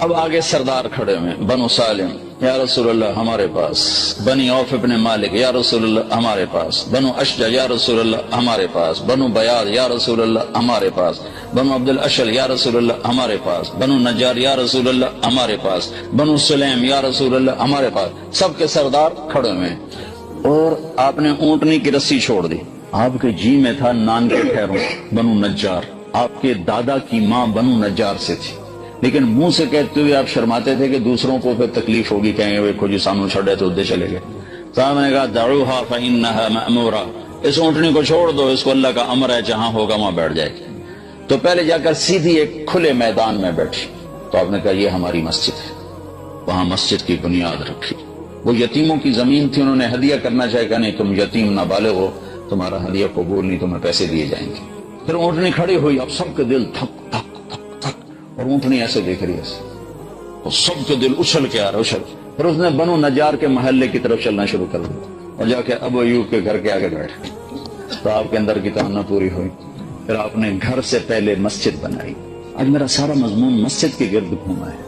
اب آگے سردار کھڑے ہوئے, بنو سالم یا رسول اللہ ہمارے پاس، بنی عوف ابن مالک یا رسول اللہ ہمارے پاس، بنو اشجع یا رسول اللہ ہمارے پاس، بنو بیاض یا رسول اللہ ہمارے پاس، بنو عبد الاشل یا رسول اللہ ہمارے پاس، بنو نجار یا رسول اللہ ہمارے پاس، بنو سلیم یا رسول اللہ ہمارے پاس، سب کے سردار کھڑے ہوئے ہیں۔ اور آپ نے اونٹنی کی رسی چھوڑ دی، آپ کے جی میں تھا نان کے ٹھہروں بنو نجار، آپ کے دادا کی ماں بنو نجار سے تھی، لیکن منہ سے کہتے ہوئے آپ شرماتے تھے کہ دوسروں کو پھر تکلیف ہوگی، کہیں گے وہ جو سامنے چھڑ رہے تھے ادھر چلے گئے۔ صاحب نے کہا دعوها فإنها مأمورہ، اس اونٹنی کو چھوڑ دو، اس کو اللہ کا امر ہے، جہاں ہوگا وہاں بیٹھ جائے گی۔ تو پہلے جا کر سیدھی ایک کھلے میدان میں بیٹھی، تو آپ نے کہا یہ ہماری مسجد ہے، وہاں مسجد کی بنیاد رکھی۔ وہ یتیموں کی زمین تھی، انہوں نے ہدیہ کرنا چاہے کہ نہیں تم یتیم نابالغ ہو، تمہارا ہدیہ قبول نہیں، تمہیں پیسے دیے جائیں گے۔ پھر اونٹنی کھڑی ہوئی، اب سب کے دل تھک تھک تھک تھک، اور اونٹنی ایسے دیکھ رہی ہے، اور سب کے دل اچھل کے آ رہے اچھل۔ پھر اس نے بنو نجار کے محلے کی طرف چلنا شروع کر دیا، اور جا کے ابو ایوب کے گھر کے آگے بیٹھ گئے۔ تو آپ کے اندر کی تمنا پوری ہوئی، پھر آپ نے گھر سے پہلے مسجد بنائی۔ آج میرا سارا مضمون مسجد کے گرد گھوما ہے،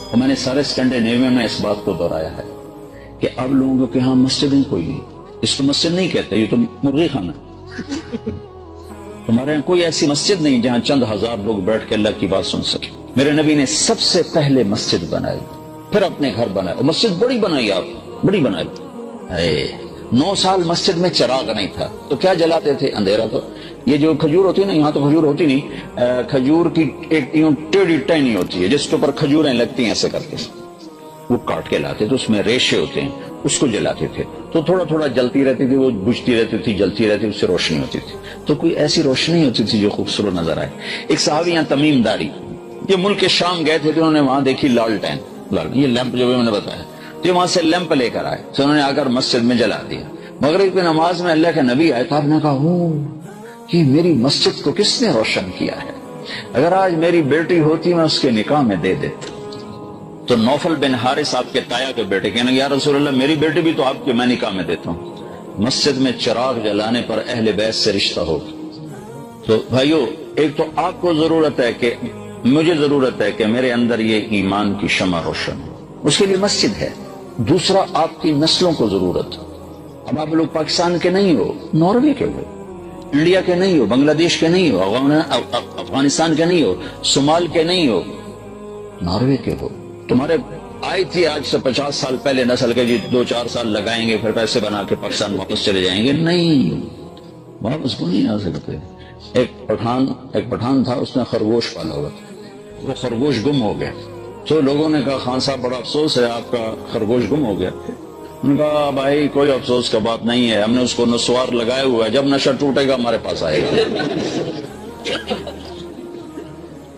اور میں نے سارے اسکینڈینیویا میں اس بات کو دہرایا ہے کہ اب لوگوں کے ہاں مسجدیں کوئی نہیں، اس کو مسجد نہیں کہتے، یہ تو مرغی خانہ ہے۔ تمہارے یہاں کوئی ایسی مسجد نہیں جہاں چند ہزار لوگ بیٹھ کے اللہ کی بات سن سکے۔ میرے نبی نے سب سے پہلے مسجد بنائی، پھر اپنے گھر بنائے، اور مسجد بڑی بنائی، آپ بڑی بنائی۔ 9 سال مسجد میں چراغ نہیں تھا تو کیا جلاتے تھے؟ اندھیرا۔ تو یہ جو کھجور ہوتی ہے نا، یہاں تو کھجور ہوتی نہیں، کھجور کی ایک ٹیڑھی ٹہنی ہوتی ہے جس کے اوپر کھجوریں لگتی ہیں ایسے کر کے، وہ کاٹ کے لاتے تھے، اس میں ریشے ہوتے ہیں، اس کو جلاتے تھے، تو تھوڑا تھوڑا جلتی رہتی تھی، وہ بجھتی رہتی تھی، جلتی رہتی، اس سے روشنی ہوتی تھی۔ تو کوئی ایسی روشنی ہوتی تھی جو خوبصورت نظر آئے۔ ایک صحابی یہاں تمیم داری، یہ ملک شام گئے تھے تو انہوں نے وہاں دیکھی لالٹین، یہ لیمپ جو میں نے بتایا، تو وہاں سے لیمپ لے کر آئے، تو انہوں نے آ کر مسجد میں جلا دیا۔ مغرب کی نماز میں اللہ کے نبی آئے تو آپ نے کہا کہ میری مسجد کو کس نے روشن کیا ہے؟ اگر آج میری بیٹی ہوتی میں اس کے نکاح میں دے دیتا۔ تو نوفل بن حارث آپ کے تایا کے بیٹے کہنے یا رسول اللہ میری بیٹی بھی تو آپ کے، میں نکاح میں دیتا ہوں۔ مسجد میں چراغ جلانے پر اہل بیت سے رشتہ ہوگا۔ تو بھائیو، ایک تو آپ کو ضرورت ہے کہ مجھے ضرورت ہے کہ میرے اندر یہ ایمان کی شمع روشن ہو، اس کے لیے مسجد ہے۔ دوسرا، آپ کی نسلوں کو ضرورت ہے۔ اب آپ لوگ پاکستان کے نہیں ہو، ناروے کے ہو، انڈیا کے نہیں ہو، بنگلہ دیش کے نہیں ہو، افغانستان کے نہیں ہو، صومال کے نہیں ہو، ناروے کے ہو۔ تمہارے آئی تھی آج سے 50 سال پہلے نسل کے، جی 2-4 سال لگائیں گے پھر پیسے بنا کے پاکستان واپس چلے جائیں گے، نہیں، واپس کو نہیں آ سکتے۔ ایک پٹھان تھا، اس نے خرگوش پالا ہوا تھا، وہ خرگوش گم ہو گیا، تو لوگوں نے کہا خان صاحب بڑا افسوس ہے آپ کا خرگوش گم ہو گیا۔ انہوں نے کہا بھائی کوئی افسوس کا بات نہیں ہے، ہم نے اس کو نسوار لگایا ہوا ہے، جب نشہ ٹوٹے گا ہمارے پاس آئے گا۔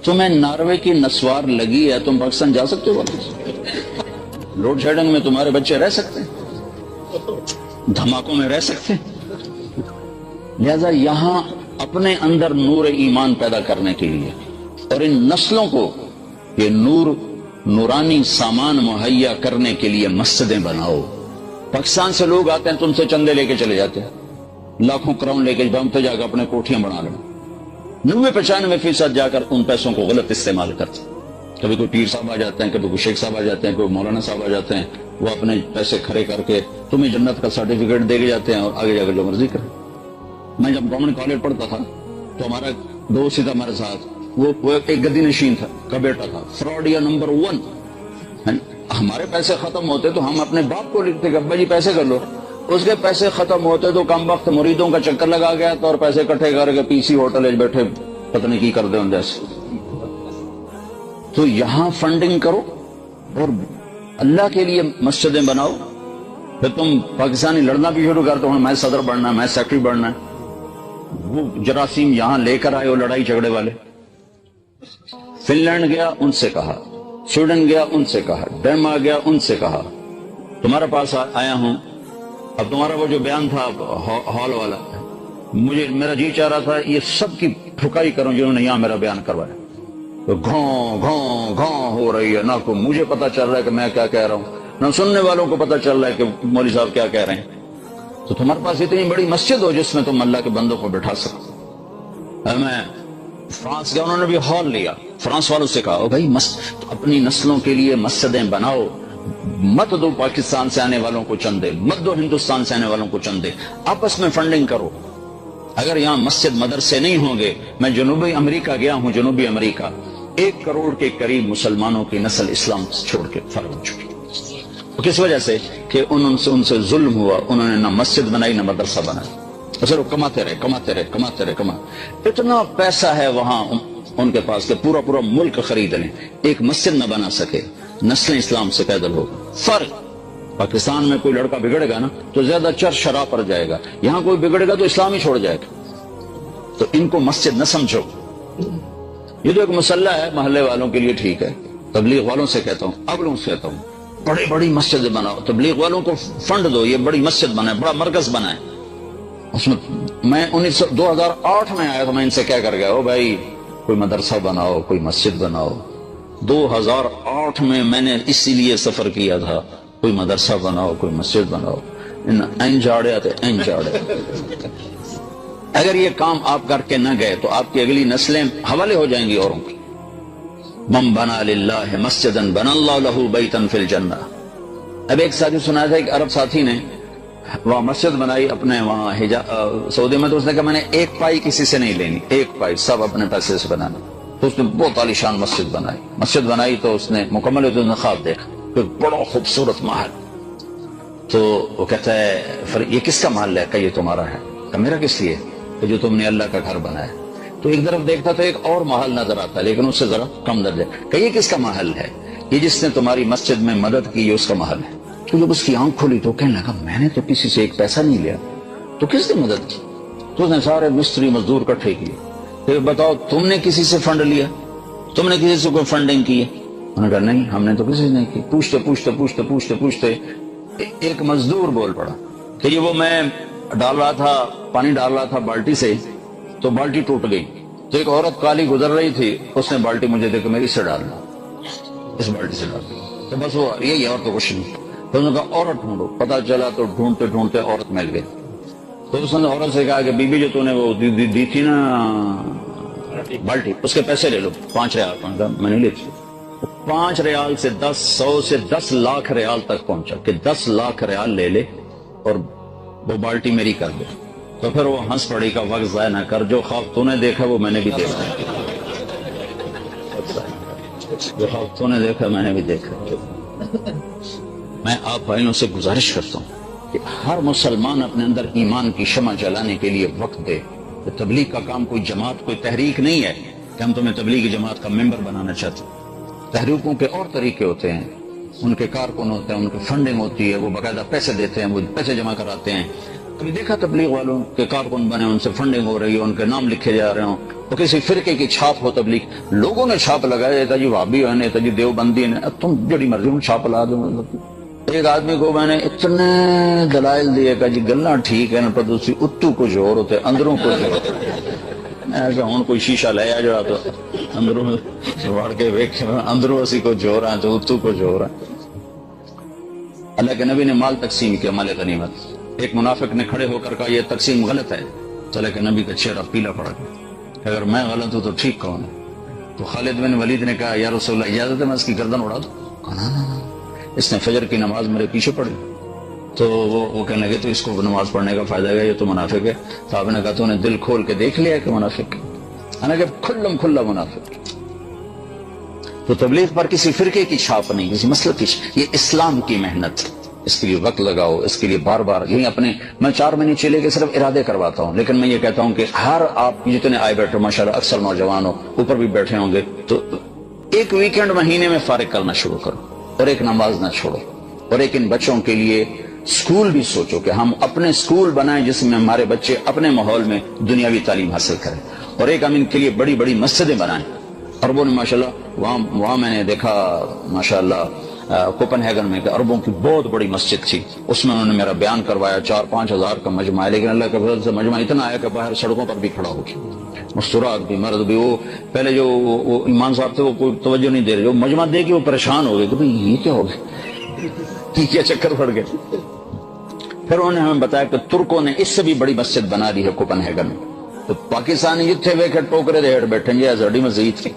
تمہیں ناروے کی نسوار لگی ہے، تم پاکستان جا سکتے ہو واپس؟ لوڈ شیڈنگ میں تمہارے بچے رہ سکتے ہیں، دھماکوں میں رہ سکتے ہیں۔ لہذا یہاں اپنے اندر نور ایمان پیدا کرنے کے لیے اور ان نسلوں کو یہ نورانی سامان مہیا کرنے کے لیے مسجدیں بناؤ۔ پاکستان سے لوگ آتے ہیں، تم سے چندے لے کے چلے جاتے ہیں، لاکھوں کراؤن لے کے ہم تو جا کر اپنے کوٹھیاں بنا لیں، 90-95% جا کر ان پیسوں کو غلط استعمال کرتے ہیں۔ کبھی کوئی پیر صاحب آ جاتے ہیں، کبھی کوئی شیخ صاحب آ جاتے ہیں، کوئی مولانا صاحب آ جاتے ہیں، وہ اپنے پیسے کھڑے کر کے تمہیں جنت کا سرٹیفکیٹ دے کے جاتے ہیں اور آگے جا کر جو مرضی کریں۔ میں جب گورنمنٹ کالج پڑھتا تھا تو ہمارا دوست تھا ہمارے ساتھ، وہ ایک گدی نشین تھا کا بیٹا تھا، فراڈیا نمبر 1۔ ہمارے پیسے ختم ہوتے تو ہم اپنے باپ کو لکھتے کہ ابا جی پیسے کر لو، اس کے پیسے ختم ہوتے تو کم وقت مریدوں کا چکر لگا گیا تو اور پیسے اکٹھے کر کے پی سی ہوٹل بیٹھے پتہ نہیں کی کر دے ان جیسے۔ تو یہاں فنڈنگ کرو اور اللہ کے لیے مسجدیں بناؤ، پھر تم پاکستانی لڑنا بھی شروع کرتے ہو، میں صدر بننا ہے، میں سیکٹری بننا ہے۔ وہ جراثیم یہاں لے کر آئے ہو لڑائی جھگڑے والے۔ فن لینڈ گیا، ان سے کہا، سویڈن گیا، ان سے کہا، ڈنمارک گیا، ان سے کہا تمہارے پاس آیا ہوں، اب تمہارا وہ جو بیان تھا ہال والا، میرا جی چاہ رہا تھا یہ سب کی ٹھکائی کروں جنہوں نے یہاں میرا بیان کروایا۔ تو گھوں گھوں گھوں ہو رہی ہے، نہ کو مجھے پتا چل رہا ہے کہ میں کیا کہہ رہا ہوں، نہ سننے والوں کو پتا چل رہا ہے کہ مولوی صاحب کیا کہہ رہے ہیں۔ تو تمہارے پاس اتنی بڑی مسجد ہو جس میں تم اللہ کے بندوں کو بٹھا سکو۔ میں فرانس گیا، انہوں نے بھی ہال لیا، فرانس والوں سے کہا بھائی اپنی نسلوں کے لیے مسجدیں بناؤ، مت دو پاکستان سے آنے والوں کو چندے، مت دو ہندوستان سے آنے والوں کو چندے، آپس میں فنڈنگ کرو۔ اگر یہاں مسجد مدرسے نہیں ہوں گے، میں جنوبی امریکہ گیا ہوں، جنوبی امریکہ 1 کروڑ کے قریب مسلمانوں کی نسل اسلام چھوڑ کے فرق ہو چکی۔ کس وجہ سے کہ ان سے ظلم ہوا، انہوں نے نہ مسجد بنائی نہ مدرسہ بنایا، صرف کماتے رہے۔ اتنا پیسہ ہے وہاں ان کے پاس کہ پورا ملک خرید لیں، ایک مسجد نہ بنا سکے، نسل اسلام سے پیدل ہو۔ فرق پاکستان میں کوئی لڑکا بگڑے گا نا تو زیادہ چر شراب پر جائے گا، یہاں کوئی بگڑے گا تو اسلام ہی چھوڑ جائے گا۔ تو ان کو مسجد نہ سمجھو، یہ تو ایک مسئلہ ہے محلے والوں کے لیے ٹھیک ہے، تبلیغ والوں سے کہتا ہوں، اگلوں سے کہتا ہوں بڑی مسجد بناؤ، تبلیغ والوں کو فنڈ دو، یہ بڑی مسجد بنائے، بڑا مرکز بنائے۔ اس میں 2008 میں آیا تھا، میں ان سے کیا کر گیا، او بھائی کوئی مدرسہ بناؤ، کوئی مسجد بناؤ۔ 2008 میں میں نے اسی لیے سفر کیا تھا، کوئی مدرسہ بناؤ، کوئی مسجد بناؤ۔ انجاڑے آتے انجاڑے۔ اگر یہ کام آپ کر کے نہ گئے تو آپ کی اگلی نسلیں حوالے ہو جائیں گی اوروں کی۔ من بنا للہ مسجدا بنا اللہ لہ بیتا فی الجنہ۔ اب ایک ساتھی سنا تھا، ایک عرب ساتھی نے وہاں مسجد بنائی اپنے وہاں سعودی میں، تو اس نے کہا میں نے 1 پائی کسی سے نہیں لینی، 1 پائی سب اپنے پیسے سے بنانا۔ تو اس نے بہت عالیشان مسجد بنائی تو اس نے مکمل اس نے خواب دیکھا کہ بڑا خوبصورت محل۔ تو وہ کہتا ہے یہ کس کا محل ہے؟ کہ یہ تمہارا ہے۔ کہ میرا کس لیے؟ کہ جو تم نے اللہ کا گھر بنایا۔ تو ایک طرف دیکھتا تو ایک اور محل نظر آتا لیکن اس سے ذرا کم درجے۔ کہ یہ کس کا محل ہے؟ یہ جس نے تمہاری مسجد میں مدد کی، یہ اس کا محل ہے۔ تو جب اس کی آنکھ کھولی تو کہنے لگا میں نے تو کسی سے 1 پیسہ نہیں لیا، تو کس نے مدد کی؟ تو اس نے سارے مستری مزدور اکٹھے کیے، پھر بتاؤ تم نے کسی سے فنڈ لیا؟ تم نے کسی سے کوئی فنڈنگ کی ہے؟ انہوں نے کہا نہیں، ہم نے تو کسی سے نہیں کی۔ پوچھتے ایک مزدور بول پڑا کہ یہ وہ میں پانی ڈال رہا تھا بالٹی سے، تو بالٹی ٹوٹ گئی، تو ایک عورت کالی گزر رہی تھی، اس نے بالٹی مجھے دے کے میری سے ڈالنا، اس بالٹی سے ڈال، تو بس وہ یہی اور تو کچھ نہیں۔ تو انہوں نے کہا عورت ڈھونڈو، پتا چلا تو ڈھونڈتے عورت مل گئی۔ تو اس نے عورت سے کہا کہ بی بی جو تو نے وہ دی تھی نا بالٹی، اس کے پیسے لے لو، 5 ریال۔ میں نہیں لیتی۔ 5 ریال سے 100 سے 10 لاکھ ریال تک پہنچا کہ 10 لاکھ ریال لے لے اور وہ بالٹی میری کر دے۔ تو پھر وہ ہنس پڑی کا وقت ضائع نہ کر، جو خواب تو نے دیکھا وہ میں نے بھی دیکھا، جو خواب تو نے دیکھا میں نے بھی دیکھا۔ میں آپ بھائیوں سے گزارش کرتا ہوں کہ ہر مسلمان اپنے اندر ایمان کی شمع جلانے کے لیے وقت دے۔ تبلیغ کا کام کوئی جماعت، کوئی تحریک نہیں ہے کہ ہم تمہیں تبلیغی جماعت کا ممبر بنانا چاہتے ہیں۔ تحریکوں کے اور طریقے ہوتے ہیں، ان کے کارکن ہوتے ہیں، ان کی فنڈنگ ہوتی ہے، وہ باقاعدہ پیسے دیتے ہیں، وہ پیسے جمع کراتے ہیں۔ کبھی دیکھا تبلیغ والوں کے کارکن بنے، ان سے فنڈنگ ہو رہی ہے، ان کے نام لکھے جا رہے ہوں، تو کسی فرقے کی چھاپ ہو تبلیغ، لوگوں نے چھاپ لگایا جاتا جی وہابی ہے، نیتا جی دیوبندی نے، اب تم جڑی مرضی ہوں چھاپ لا دو۔ ایک آدمی کو میں نے اتنے دلائل دیے کہ جی گلا ٹھیک ہے نا، پر دوسری اتو کچھ اور ہوتے، اندروں کچھ اور۔ ایسا ہوں کوئی شیشہ لے آ جڑا تو اندروں وڑ کے ویک اندروں اسی کو جو رہا تو اتو کو جو رہا۔ اللہ کے نبی نے مال تقسیم کیا، مال غنیمت۔ ایک منافق نے کھڑے ہو کر کہا یہ تقسیم غلط ہے، تو اللہ کے نبی کا چہرہ پیلا پڑ گیا کہ اگر میں غلط ہوں تو ٹھیک کون ہے؟ تو خالد بن ولید نے کہا یا رسول اللہ اجازت ہے میں اس کی گردن اڑا دوں؟ کہا نا، اس نے فجر کی نماز میرے پیچھے پڑھی۔ تو وہ کہنے لگے تو اس کو نماز پڑھنے کا فائدہ ہے، یہ تو منافق ہے۔ صاحب نے کہا تو نے دل کھول کے دیکھ لیا کہ منافق ہے؟ حالانکہ کھلم کھلا منافق۔ تو تبلیغ پر کسی فرقے کی چھاپ نہیں، کسی مسلک کی، یہ اسلام کی محنت، اس کے لیے وقت لگاؤ، اس کے لیے بار بار یہی اپنے، میں 4 مہینے چلے کے صرف ارادے کرواتا ہوں، لیکن میں یہ کہتا ہوں کہ ہر آپ جتنے آئے بیٹھے ماشاءاللہ اکثر نوجوان ہو، اوپر بھی بیٹھے ہوں گے، تو ایک ویکنڈ مہینے میں فارغ کرنا شروع کرو، اور ایک نماز نہ چھوڑو، اور ایک ان بچوں کے لیے سکول بھی سوچو کہ ہم اپنے سکول بنائیں جس میں ہمارے بچے اپنے ماحول میں دنیاوی تعلیم حاصل کریں، اور ایک ہم ان کے لیے بڑی بڑی مسجدیں بنائیں۔ عربوں نے ماشاءاللہ وہاں میں نے دیکھا ماشاءاللہ کوپن ہیگن میں کہ عربوں کی بہت بڑی مسجد تھی، اس میں انہوں نے میرا بیان کروایا، 4-5 ہزار کا مجمع ہے، لیکن اللہ کے فضل سے مجمع اتنا آیا کہ باہر سڑکوں پر بھی کھڑا ہو گیا، مستورات بھی، مرد بھی۔ وہ پہلے جو وہ ایمان صاحب تھے وہ کوئی توجہ نہیں دے رہے، جو مجمع دے کے وہ پریشان ہو گئے کہ بھئی یہ کیا ہو گیا، یہ کیا چکر پڑ گئے۔ پھر انہوں نے ہمیں بتایا کہ ترکوں نے اس سے بھی بڑی مسجد بنا دی ہے کوپن ہیگن میں۔ تو پاکستانی جتنے ویکھے ٹوکرے دے ہٹ بیٹھے جی زڑی مسجد تھی،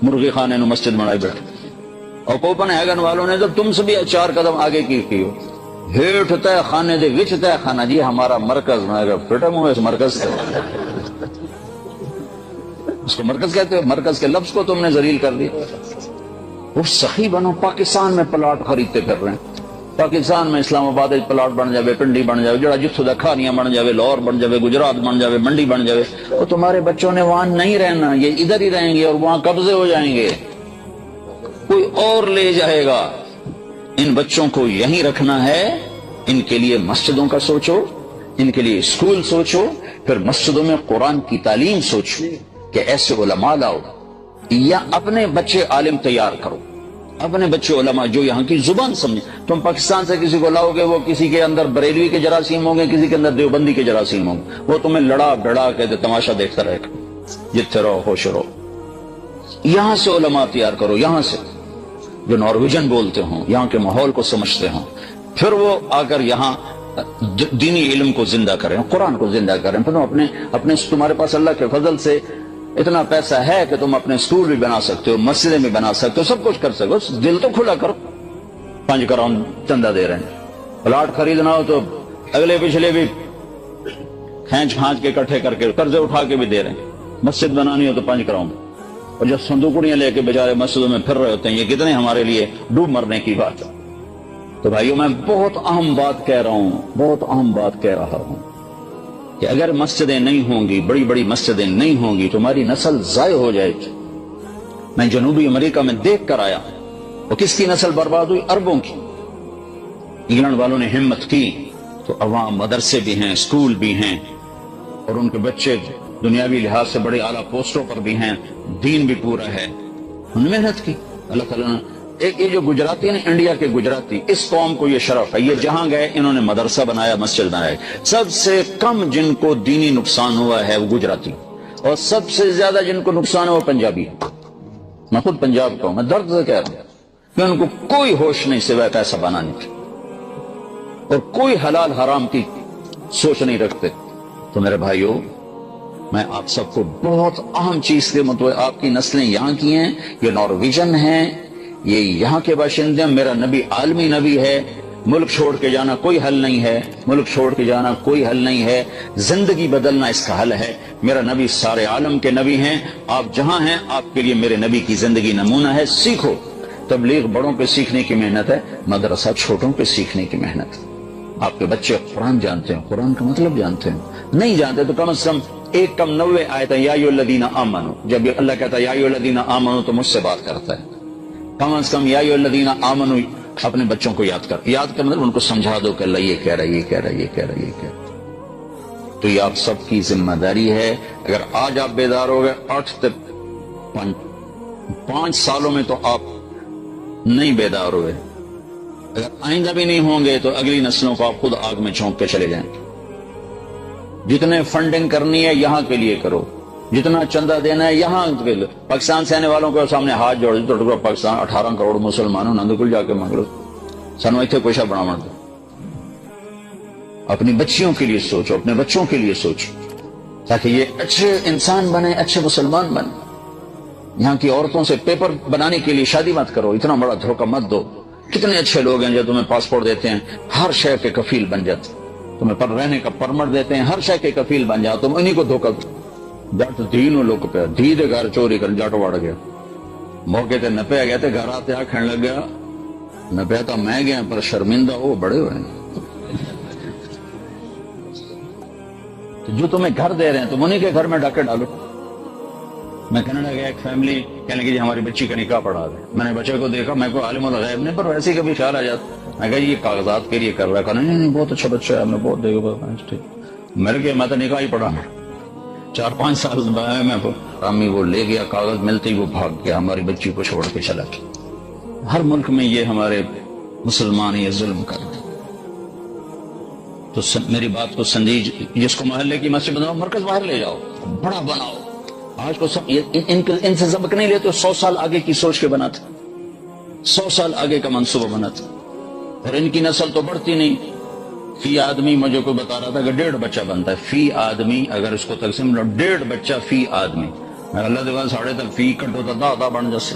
مرغی خانے نو مسجد بنائی بیٹھے، اور کوپن ہیگن والوں نے تو تم سے بھی 4 قدم آگے کی ہو. ہیٹ تے خانے دے وچ تے خانہ جی ہمارا مرکز. میں اگر فٹم ہوں اس مرکز سے اس کو مرکز کہتے ہو. مرکز کے لفظ کو تم نے ذلیل کر دیا. وہ سخی بنو. پاکستان میں پلاٹ خریدتے پھر رہے ہیں. پاکستان میں اسلام آباد پلاٹ بن جاوے, پنڈی بن جاوے, جڑا جتھوں دا کھانیاں بن جاوے, لاہور بن جاوے, گجرات بن جاوے, منڈی بن جاوے. وہ تمہارے بچوں نے وہاں نہیں رہنا, یہ ادھر ہی رہیں گے اور وہاں قبضے ہو جائیں گے, کوئی اور لے جائے گا. ان بچوں کو یہیں رکھنا ہے. ان کے لیے مسجدوں کا سوچو, ان کے لیے اسکول سوچو, پھر مسجدوں میں قرآن کی تعلیم سوچو کہ ایسے علماء لاؤ, یا اپنے بچے عالم تیار کرو, اپنے بچے علماء جو یہاں کی زبان سمجھیں. تم پاکستان سے کسی کو لاؤ گے, وہ کسی کے اندر بریلوی کے جراثیم ہوں گے, کسی کے اندر دیوبندی کے جراثیم ہوں گے. وہ تمہیں لڑا بڑا کے تماشا دیکھتا رہے گا. جتنے رہو خوش رہو. یہاں سے علماء تیار کرو, یہاں سے جو نارویجن بولتے ہوں, یہاں کے ماحول کو سمجھتے ہوں, پھر وہ آ کر یہاں دینی علم کو زندہ کریں, قرآن کو زندہ کریں. پھر اپنے تمہارے پاس اللہ کے فضل سے اتنا پیسہ ہے کہ تم اپنے اسکول بھی بنا سکتے ہو, مسجدیں بھی بنا سکتے ہو, سب کچھ کر سکو. دل تو کھلا کرو. 5 کروڑ چندہ دے رہے ہیں. پلاٹ خریدنا ہو تو اگلے پچھلے بھی کھینچ کے اکٹھے کر کے قرضے اٹھا کے بھی دے رہے ہیں. مسجد بنانی ہو تو 5 کروڑ. اور جب صندوقڑیاں لے کے بیچارے مسجدوں میں پھر رہے ہوتے ہیں, یہ کتنے ہمارے لیے ڈوب مرنے کی بات ہے. تو بھائیو میں بہت اہم بات کہہ رہا ہوں, بہت اہم بات کہہ رہا ہوں کہ اگر مسجدیں نہیں ہوں گی, بڑی بڑی مسجدیں نہیں ہوں گی, تو ہماری نسل ضائع ہو جائے گی. میں جنوبی امریکہ میں دیکھ کر آیا, وہ کس کی نسل برباد ہوئی؟ عربوں کی. انگلینڈ والوں نے ہمت کی تو عوام مدرسے بھی ہیں, اسکول بھی ہیں, اور ان کے بچے دنیاوی لحاظ سے بڑے اعلیٰ پوسٹوں پر بھی ہیں, دین بھی پورا ہے. انہوں نے محنت کی. اللہ تعالیٰ نے ایک یہ جو گجراتی ہیں, انڈیا کے گجراتی, اس قوم کو یہ شرف ہے, یہ جہاں گئے انہوں نے مدرسہ بنایا, مسجد بنایا. سب سے کم جن کو دینی نقصان ہوا ہے وہ گجراتی, اور سب سے زیادہ جن کو نقصان ہوا وہ پنجابی. میں خود پنجاب کا ہوں, میں درد سے کہہ رہا ہوں کہ ان کو کوئی ہوش نہیں سوائے پیسہ بنانے کی, اور کوئی حلال حرام کی سوچ نہیں رکھتے. تو میرے بھائیو, میں آپ سب کو بہت اہم چیز کے مطابق, آپ کی نسلیں یہاں کی ہیں, یہ نارویجن ہیں, یہ یہاں کے باشندے. میرا نبی عالمی نبی ہے. ملک چھوڑ کے جانا کوئی حل نہیں ہے, ملک چھوڑ کے جانا کوئی حل نہیں ہے. زندگی بدلنا اس کا حل ہے. میرا نبی سارے عالم کے نبی ہیں. آپ جہاں ہیں آپ کے لیے میرے نبی کی زندگی نمونہ ہے. سیکھو. تبلیغ بڑوں پہ سیکھنے کی محنت ہے, مدرسہ چھوٹوں پہ سیکھنے کی محنت ہے. آپ کے بچے قرآن جانتے ہیں, قرآن کا مطلب جانتے ہیں, نہیں جانتے تو کم از کم 90 آیت یا ایھا الذین آمنوا. جب اللہ کہتا ہے یا ایھا الذین آمنوا تو مجھ سے بات کرتا ہے. کم از کم یا ایھا الذین آمنوا اپنے بچوں کو یاد کر مطلب ان کو سمجھا دو کہ اللہ یہ کہہ رہا ہے, یہ کہہ رہا ہے, یہ کہہ رہا ہے, یہ کہہ رہا ہے. تو یہ آپ سب کی ذمہ داری ہے. اگر آج آپ بیدار ہو گئے, 8 سے 5 سالوں میں تو آپ نہیں بیدار ہوئے, اگر آئندہ بھی نہیں ہوں گے تو اگلی نسلوں کو آپ خود آگ میں جھونک کے چلے جائیں. جتنے فنڈنگ کرنی ہے یہاں کے لیے کرو, جتنا چندہ دینا ہے یہاں کے لیے. پاکستان سے آنے والوں کے سامنے ہاتھ جوڑ دو, پاکستان 18 کروڑ مسلمانوں نندکل جا کے مانگ لو, سانو اتنے کوشا بنا دو. اپنی بچیوں کے لیے سوچو, اپنے بچوں کے لیے سوچو, تاکہ یہ اچھے انسان بنے, اچھے مسلمان بنے. یہاں کی عورتوں سے پیپر بنانے کے لیے شادی مت کرو, اتنا بڑا دھوکہ مت دو. کتنے اچھے لوگ ہیں جو تمہیں پاسپورٹ دیتے ہیں, ہر شے کے کفیل بن جاتے, تمہیں پر رہنے کا پرمٹ دیتے ہیں, ہر شے کے کفیل بن جاؤ, تم انہی کو دھوکہ دو. جٹ تینوں لوگ پہ دھی دے گھر چوری کر جٹ وڑ گیا, موقع تے نپے گئے تھے, گھر آتے آ کھڑنے لگ گیا, نپے تو میں گیا پر شرمندہ وہ بڑے ہوئے ہیں. جو تمہیں گھر دے رہے ہیں تم انہی کے گھر میں ڈاکے ڈالو. میں کینیڈا گیا, ایک فیملی کہنے لگی جی ہماری بچی کا نکاح پڑھا دے. میں نے بچے کو دیکھا, میں کوئی عالم الغیب نہیں, پر ویسے کبھی خیال آ جاتا. میں کہا یہ کاغذات کے لیے کر رہا ہے. نہیں بہت اچھا بچہ ہے, میں بہت دیکھو میرے کے, میں تو نکاح ہی پڑھا. 4-5 سال میں امی وہ لے گیا, کاغذ ملتے ہی وہ بھاگ گیا, ہماری بچی کو چھوڑ کے چلا گیا. ہر ملک میں یہ ہمارے مسلمان یہ ظلم کر رہے. تو میری بات کو سمجھیے, جس کو محلے کی مسجد بناؤ, مرکز باہر لے جاؤ, بڑا بناؤ. آج کو ان سے سبق نہیں لیتے, 100 سال آگے کی سوچ کے بناتے, 100 سال آگے کا منصوبہ بناتے. اور ان کی نسل تو بڑھتی نہیں. فی آدمی مجھے کوئی بتا رہا تھا کہ 1.5 بچہ بنتا ہے. فی آدمی اگر اس کو تقسیم 1.5 بچہ فی آدمی. میں اللہ دیوان 3.5 فی کٹ ہوتا تھا بن جیسے.